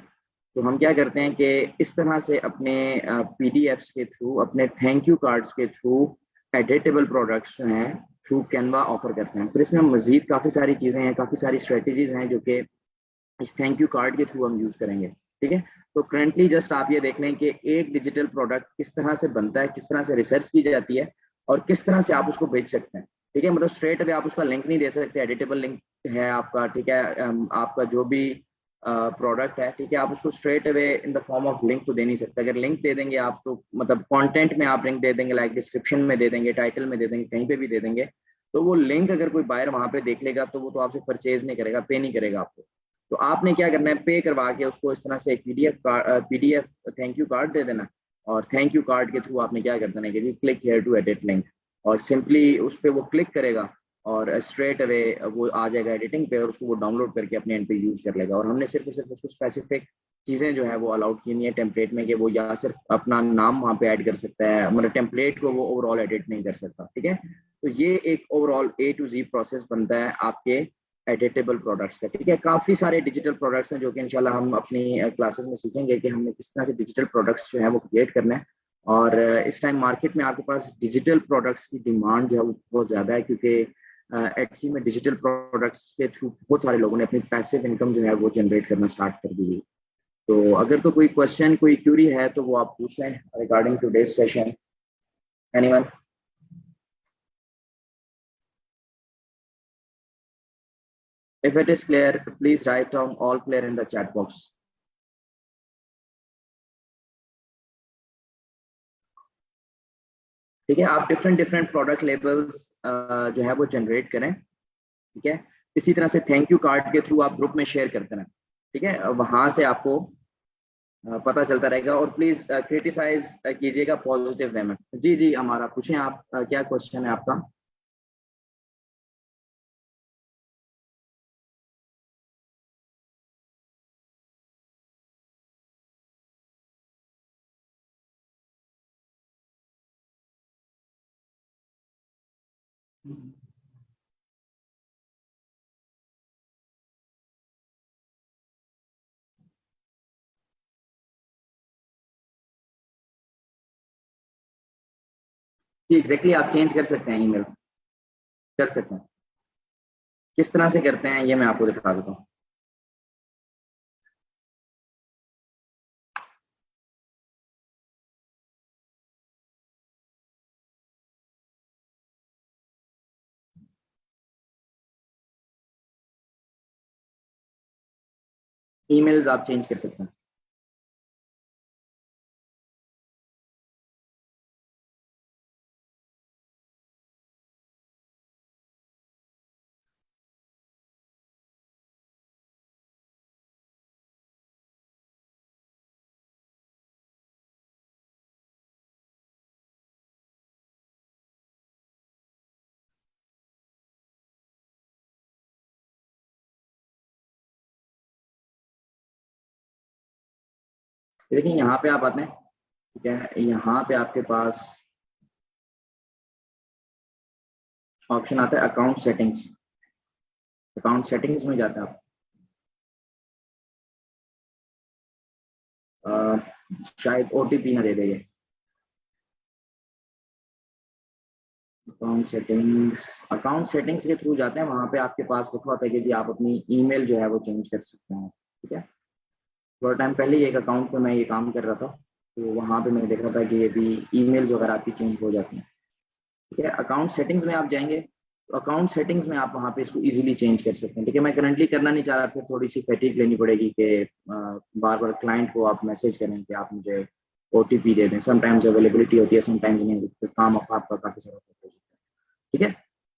Speaker 1: तो हम क्या करते हैं कि इस तरह से अपने पीडीएफ्स के थ्रू, अपने थैंक यू कार्ड्स के थ्रू एडिटेबल प्रोडक्ट्स जो हैं थ्रू कैनवा ऑफर करते हैं। फिर इसमें मजीद काफ़ी सारी चीज़ें हैं, काफ़ी सारी स्ट्रेटजीज हैं जो कि इस थैंक यू कार्ड के थ्रू हम यूज़ करेंगे, ठीक है। तो करंटली जस्ट आप ये देख लें कि एक डिजिटल प्रोडक्ट किस तरह से बनता है, किस तरह से रिसर्च की जाती है, और किस तरह से आप उसको बेच सकते हैं, ठीक है। मतलब स्ट्रेट अवे आप उसका लिंक नहीं दे सकते, एडिटेबल लिंक है आपका, ठीक है, आपका जो भी प्रोडक्ट है, ठीक है, आप उसको straight away in the form of link तो दे नहीं सकते। अगर लिंक दे देंगे आप तो मतलब कंटेंट में आप लिंक दे देंगे, लाइक डिस्क्रिप्शन में दे देंगे, टाइटल में दे देंगे, कहीं पे भी दे देंगे, तो वो लिंक अगर कोई बायर वहां पे देख लेगा तो वो तो आपसे परचेज नहीं करेगा, पे नहीं करेगा आपको। तो आपने क्या करना है, पे करवा के उसको इस तरह से एक पीडीएफ थैंक यू कार्ड दे देना, और थैंक यू कार्ड के थ्रू आपने क्या कर देना है कि click here to edit link, और सिंपली उस पर वो क्लिक करेगा और स्ट्रेट अवे वो आ जाएगा एडिटिंग पे, और उसको वो डाउनलोड करके अपने एंड पे यूज कर लेगा। और हमने सिर्फ और सिर्फ उसको स्पेसिफिक चीजें जो है वो अलाउड की नहीं है टेम्पलेट में, कि वो या सिर्फ अपना नाम वहाँ पे ऐड कर सकता है, मतलब टेम्पलेट को वो ओवरऑल एडिट नहीं कर सकता। ठीक है, तो ये एक overall A to Z process बनता है आपके एडिटेबल प्रोडक्ट्स का। ठीक है, काफी सारे डिजिटल प्रोडक्ट्स हैं जो कि इंशाल्लाह हम अपनी क्लासेस में सीखेंगे कि हमने किस तरह से डिजिटल प्रोडक्ट्स जो है वो क्रिएट करना है। और इस टाइम मार्केट में आपके पास डिजिटल प्रोडक्ट्स की डिमांड जो है वो बहुत ज्यादा है, क्योंकि एटसी में डिजिटल प्रोडक्ट्स के थ्रू बहुत सारे लोगों ने अपनी पैसिव इनकम जो है वो जनरेट करना स्टार्ट कर दी है। तो अगर तो कोई क्वेश्चन कोई क्यूरी है तो वो आप पूछ लें regarding today's session. Anyone? If it is clear, please write down all clear in the chat box. ठीक है, आप डिफरेंट डिफरेंट प्रोडक्ट लेबल्स जो है वो जनरेट करें। ठीक है, इसी तरह से थैंक यू कार्ड के थ्रू आप ग्रुप में शेयर करते रहें। ठीक है, वहां से आपको पता चलता रहेगा। और प्लीज क्रिटिसाइज कीजिएगा पॉजिटिव वे में। जी जी, हमारा पूछें आप, क्या क्वेश्चन है आपका? जी एग्जैक्टली, आप चेंज कर सकते हैं, ईमेल कर सकते हैं। किस तरह से करते हैं ये मैं आपको दिखा देता हूँ। ईमेल्स आप चेंज कर सकते हैं। देखिए यहाँ पे आप आते हैं। ठीक है, यहाँ पे आपके पास ऑप्शन आता है अकाउंट सेटिंग्स। अकाउंट सेटिंग्स में जाते हैं आप। शायद ओटीपी ना दे दे ये। अकाउंट सेटिंग्स के थ्रू जाते हैं, वहां पे आपके पास लिखा होता है कि जी आप अपनी ईमेल जो है वो चेंज कर सकते हैं। ठीक है, थोड़ा टाइम पहले ही एक अकाउंट पे मैं ये काम कर रहा था, तो वहां पे मैंने देखा था कि ये भी ईमेल्स वगैरह आपकी चेंज हो जाती हैं। ठीक है, अकाउंट सेटिंग्स में आप जाएंगे तो अकाउंट सेटिंग्स में आप वहाँ पे इसको इजीली चेंज कर सकते हैं। ठीक है, मैं करंटली करना नहीं चाह रहा, फिर थोड़ी सी फैटिक लेनी पड़ेगी कि बार बार क्लाइंट को आप मैसेज करें कि आप मुझे ओटीपी दे दें। समटाइम्स अवेलेबिलिटी होती है, समटाइम्स नहीं होती, तो काम आपका काफी सारा हो जाता है। ठीक है,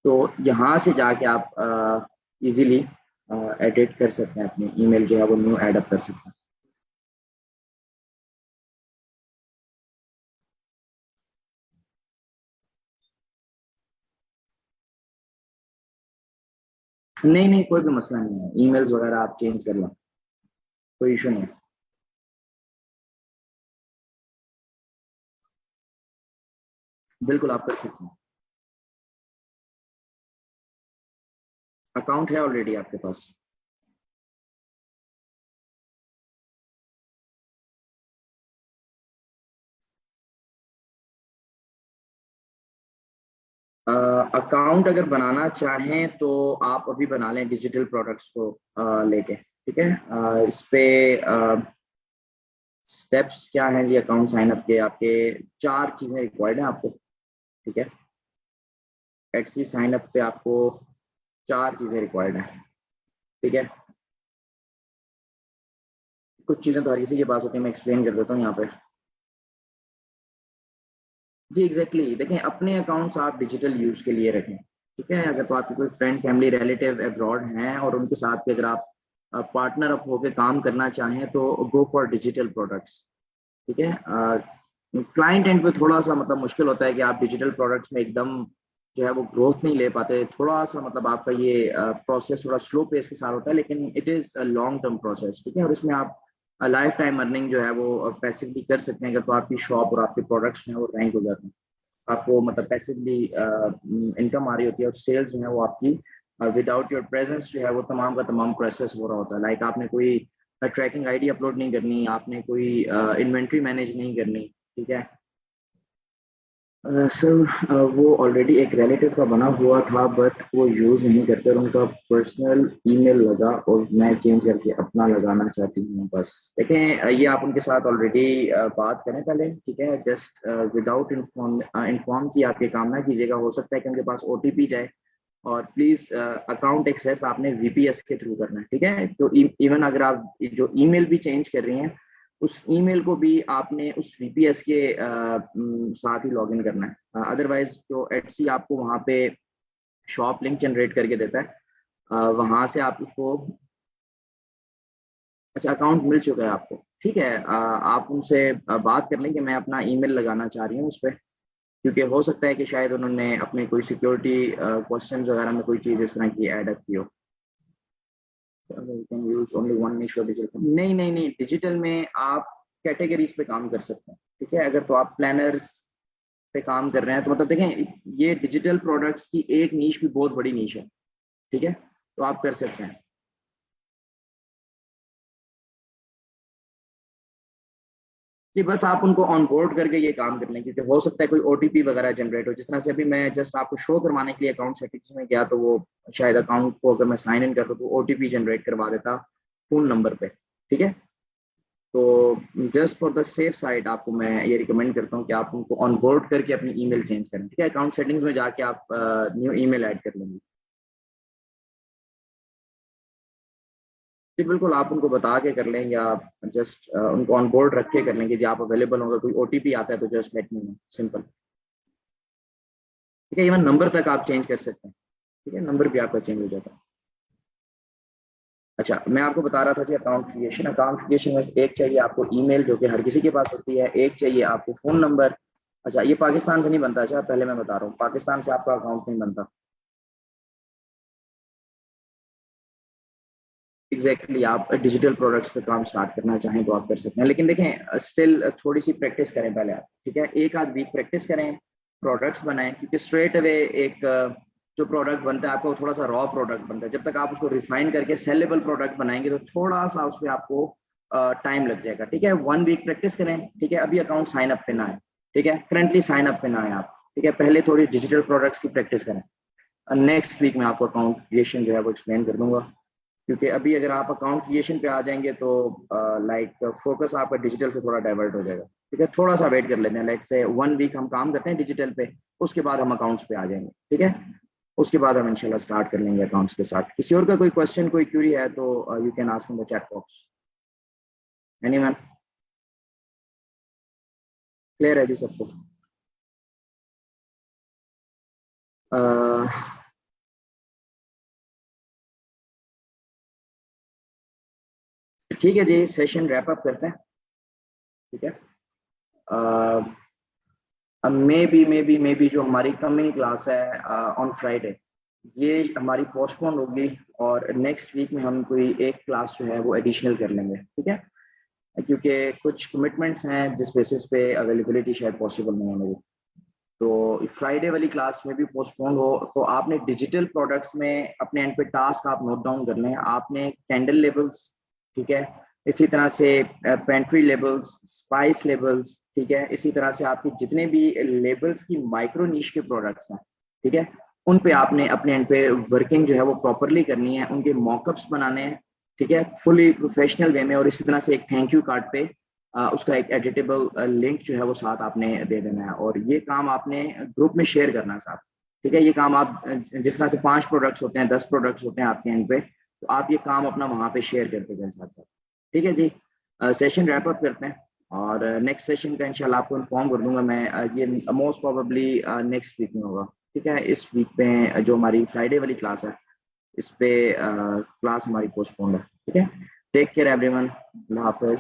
Speaker 1: तो यहाँ से जाके आप इजीली एडिट कर सकते हैं, अपनी ईमेल जो है वो न्यू एड अप कर सकते हैं। नहीं नहीं, कोई भी मसला नहीं है, ईमेल्स वगैरह आप चेंज कर लें, कोई इशू नहीं है। बिल्कुल आप कर सकते हैं। अकाउंट है ऑलरेडी आपके पास। अकाउंट अगर बनाना चाहें तो आप अभी बना लें डिजिटल प्रोडक्ट्स को लेके। ठीक है, इस पे स्टेप्स क्या हैं जी अकाउंट साइन अप के? आपके चार चीजें रिक्वायर्ड हैं आपको। ठीक है, एटसी साइन अप पे आपको चार चीजें रिक्वायर्ड हैं। ठीक है, कुछ चीजें तो हर किसी के पास होती है, मैं एक्सप्लेन कर देता हूँ यहाँ पे। जी एग्जैक्टली देखें, अपने अकाउंट्स आप डिजिटल यूज के लिए रखें। ठीक है, अगर तो आपके कोई फ्रेंड फैमिली रिलेटिव अब्रॉड हैं और उनके साथ भी अगर आप पार्टनर अप होकर काम करना चाहें तो गो फॉर डिजिटल प्रोडक्ट्स, ठीक है। क्लाइंट एंड पे थोड़ा सा मतलब मुश्किल होता है कि आप डिजिटल प्रोडक्ट्स में एकदम जो है वो ग्रोथ नहीं ले पाते, थोड़ा सा मतलब आपका ये प्रोसेस थोड़ा स्लो पेस के साथ होता है, लेकिन it is a long term process, ठीक है। और इसमें आप लाइफ टाइम अर्निंग जो है वो पैसिवली कर सकते हैं अगर तो आपकी शॉप और आपके प्रोडक्ट्स जो है वो रैंक हो जाते हैं, आपको मतलब पैसिवली इनकम आ रही होती है, और सेल्स जो है वो आपकी विदाउट योर प्रेजेंस जो है वो तमाम का तमाम प्रोसेस हो रहा होता है। लाइक आपने कोई ट्रैकिंग आईडी अपलोड नहीं करनी, आपने कोई इन्वेंट्री मैनेज नहीं करनी, ठीक है। सर वो ऑलरेडी एक रिलेटिव का बना हुआ था बट वो यूज़ नहीं करते और उनका पर्सनल ईमेल लगा और मैं चेंज करके अपना लगाना चाहती हूँ बस। देखें ये आप उनके साथ ऑलरेडी बात करें पहले, ठीक है। जस्ट विदाउट इन्फॉर्म की आप ये काम ना कीजिएगा, हो सकता है कि उनके पास ओटीपी जाए, और प्लीज अकाउंट एक्सेस आपने वीपीएस के थ्रू करना है, ठीक है। तो इवन अगर आप जो ईमेल भी चेंज कर रही हैं उस ईमेल को भी आपने उस वीपीएस के साथ ही लॉगिन करना है, अदरवाइज जो एटसी आपको वहां पे शॉप लिंक जनरेट करके देता है, वहां से आप उसको, अच्छा अकाउंट मिल चुका है आपको, ठीक है। आप उनसे बात कर लें कि मैं अपना ईमेल लगाना चाह रही हूँ उस पर, क्योंकि हो सकता है कि शायद उन्होंने अपने कोई सिक्योरिटी क्वेश्चन वगैरह में कोई चीज़ इस तरह की ऐड की हो। कैन यूज ओनली वन निश डिजिटल, नहीं नहीं नहीं, डिजिटल में आप कैटेगरीज पे काम कर सकते हैं, ठीक है। अगर तो आप प्लानर्स पे काम कर रहे हैं तो मतलब देखें ये डिजिटल प्रोडक्ट्स की एक नीश भी बहुत बड़ी नीश है, ठीक है, तो आप कर सकते हैं। जी बस आप उनको ऑन बोर्ड करके ये काम कर लें, क्योंकि हो सकता है कोई ओटीपी वगैरह जनरेट हो, जिस तरह से अभी मैं जस्ट आपको शो करवाने के लिए अकाउंट सेटिंग्स में गया तो वो शायद अकाउंट को अगर मैं साइन इन करता तो ओटीपी जनरेट करवा देता फोन नंबर पे, ठीक है। तो just for the safe side आपको मैं ये रिकमेंड करता हूँ कि आप उनको ऑन बोर्ड करके अपनी ईमेल चेंज करें, ठीक है। अकाउंट सेटिंग्स में जाके आप न्यू ईमेल ऐड कर लेंगे। जी बिल्कुल, आप उनको बता के कर लें या जस्ट उनको ऑन बोर्ड रख के कर लेंगे, जी आप अवेलेबल होंगे, कोई ओटीपी आता है तो just let me no, simple, ठीक है। इवन नंबर तक आप चेंज कर सकते हैं, ठीक है, नंबर भी आपका चेंज हो जाता है। अच्छा मैं आपको बता रहा था जी, अकाउंट क्रिएशन में एक चाहिए आपको ईमेल जो कि हर किसी के पास होती है, एक चाहिए आपको फोन नंबर। अच्छा ये पाकिस्तान से नहीं बनता, अच्छा पहले मैं बता रहा हूँ, पाकिस्तान से आपका अकाउंट नहीं बनता। एग्जैक्टली आप डिजिटल प्रोडक्ट्स पे काम स्टार्ट करना चाहें तो आप कर सकते हैं, लेकिन देखें स्टिल थोड़ी सी प्रैक्टिस करें पहले आप, ठीक है। एक आध वीक प्रैक्टिस करें, प्रोडक्ट्स बनाएं, क्योंकि स्ट्रेट अवे एक जो प्रोडक्ट बनता है आपका वो थोड़ा सा रॉ प्रोडक्ट बनता है, जब तक आप उसको रिफाइन करके सेलेबल प्रोडक्ट बनाएंगे तो थोड़ा सा उस पर आपको टाइम लग जाएगा, ठीक है। वन वीक प्रैक्टिस करें, ठीक है। अभी अकाउंट साइन अप पे ना है, ठीक है, करंटली साइन अप पे ना है आप, ठीक है। पहले थोड़ी डिजिटल प्रोडक्ट्स की प्रैक्टिस करें, नेक्स्ट वीक में आपको अकाउंट क्रिएशन जो है वो एक्सप्लेन कर दूंगा, क्योंकि अभी अगर आप अकाउंट क्रिएशन पे आ जाएंगे तो लाइक फोकस आपका डिजिटल से थोड़ा डाइवर्ट हो जाएगा, ठीक है। थोड़ा सा वेट कर लेते हैं, लाइक से वन वीक हम काम करते हैं डिजिटल पे, उसके बाद हम अकाउंट्स पे आ जाएंगे, ठीक है। उसके बाद हम इंशाल्लाह स्टार्ट कर लेंगे अकाउंट्स के साथ। किसी और का कोई क्वेश्चन कोई क्यूरी है तो you can ask in the chat box, anyone, clear है जी सबको? ठीक है जी, सेशन रैप अप करते हैं, ठीक है। मे बी जो हमारी कमिंग क्लास है ऑन फ्राइडे, ये हमारी पोस्टपोन होगी, और नेक्स्ट वीक में हम कोई एक क्लास जो है वो एडिशनल कर लेंगे, ठीक है, क्योंकि कुछ कमिटमेंट्स हैं जिस बेसिस पे अवेलेबिलिटी शायद पॉसिबल नहीं है मेरी। तो फ्राइडे वाली क्लास में भी पोस्टपोन हो तो आपने डिजिटल प्रोडक्ट्स में अपने एंड पे टास्क आप नोट डाउन कर लें, आपने कैंडल लेवल्स, ठीक है, इसी तरह से पेंट्री लेबल्स, स्पाइस लेबल्स, ठीक है, इसी तरह से आपके जितने भी लेबल्स की माइक्रो नीश के प्रोडक्ट्स हैं, ठीक है, उन पे आपने अपने एंड पे वर्किंग जो है वो प्रॉपरली करनी है, उनके मॉकअप्स बनाने हैं, ठीक है, फुली प्रोफेशनल वे में, और इसी तरह से एक थैंक यू कार्ड पे उसका एक एडिटेबल लिंक जो है वो साथ आपने दे देना है, और ये काम आपने ग्रुप में शेयर करना है साथ, ठीक है। ये काम आप जिस तरह से 5 प्रोडक्ट्स होते हैं, 10 प्रोडक्ट्स होते हैं आपके एंड पे, तो आप ये काम अपना वहां पे शेयर करते जाए साथ साथ, ठीक है जी। सेशन रैप अप करते हैं, और नेक्स्ट सेशन का इंशाल्लाह आपको इन्फॉर्म कर दूंगा मैं, ये मोस्ट प्रोबेबली नेक्स्ट वीक में होगा, ठीक है। इस वीक में जो हमारी फ्राइडे वाली क्लास है इस पे क्लास हमारी पोस्टपोन्ड है। ठीक है, टेक केयर एवरीवन, अल्लाह हाफिज।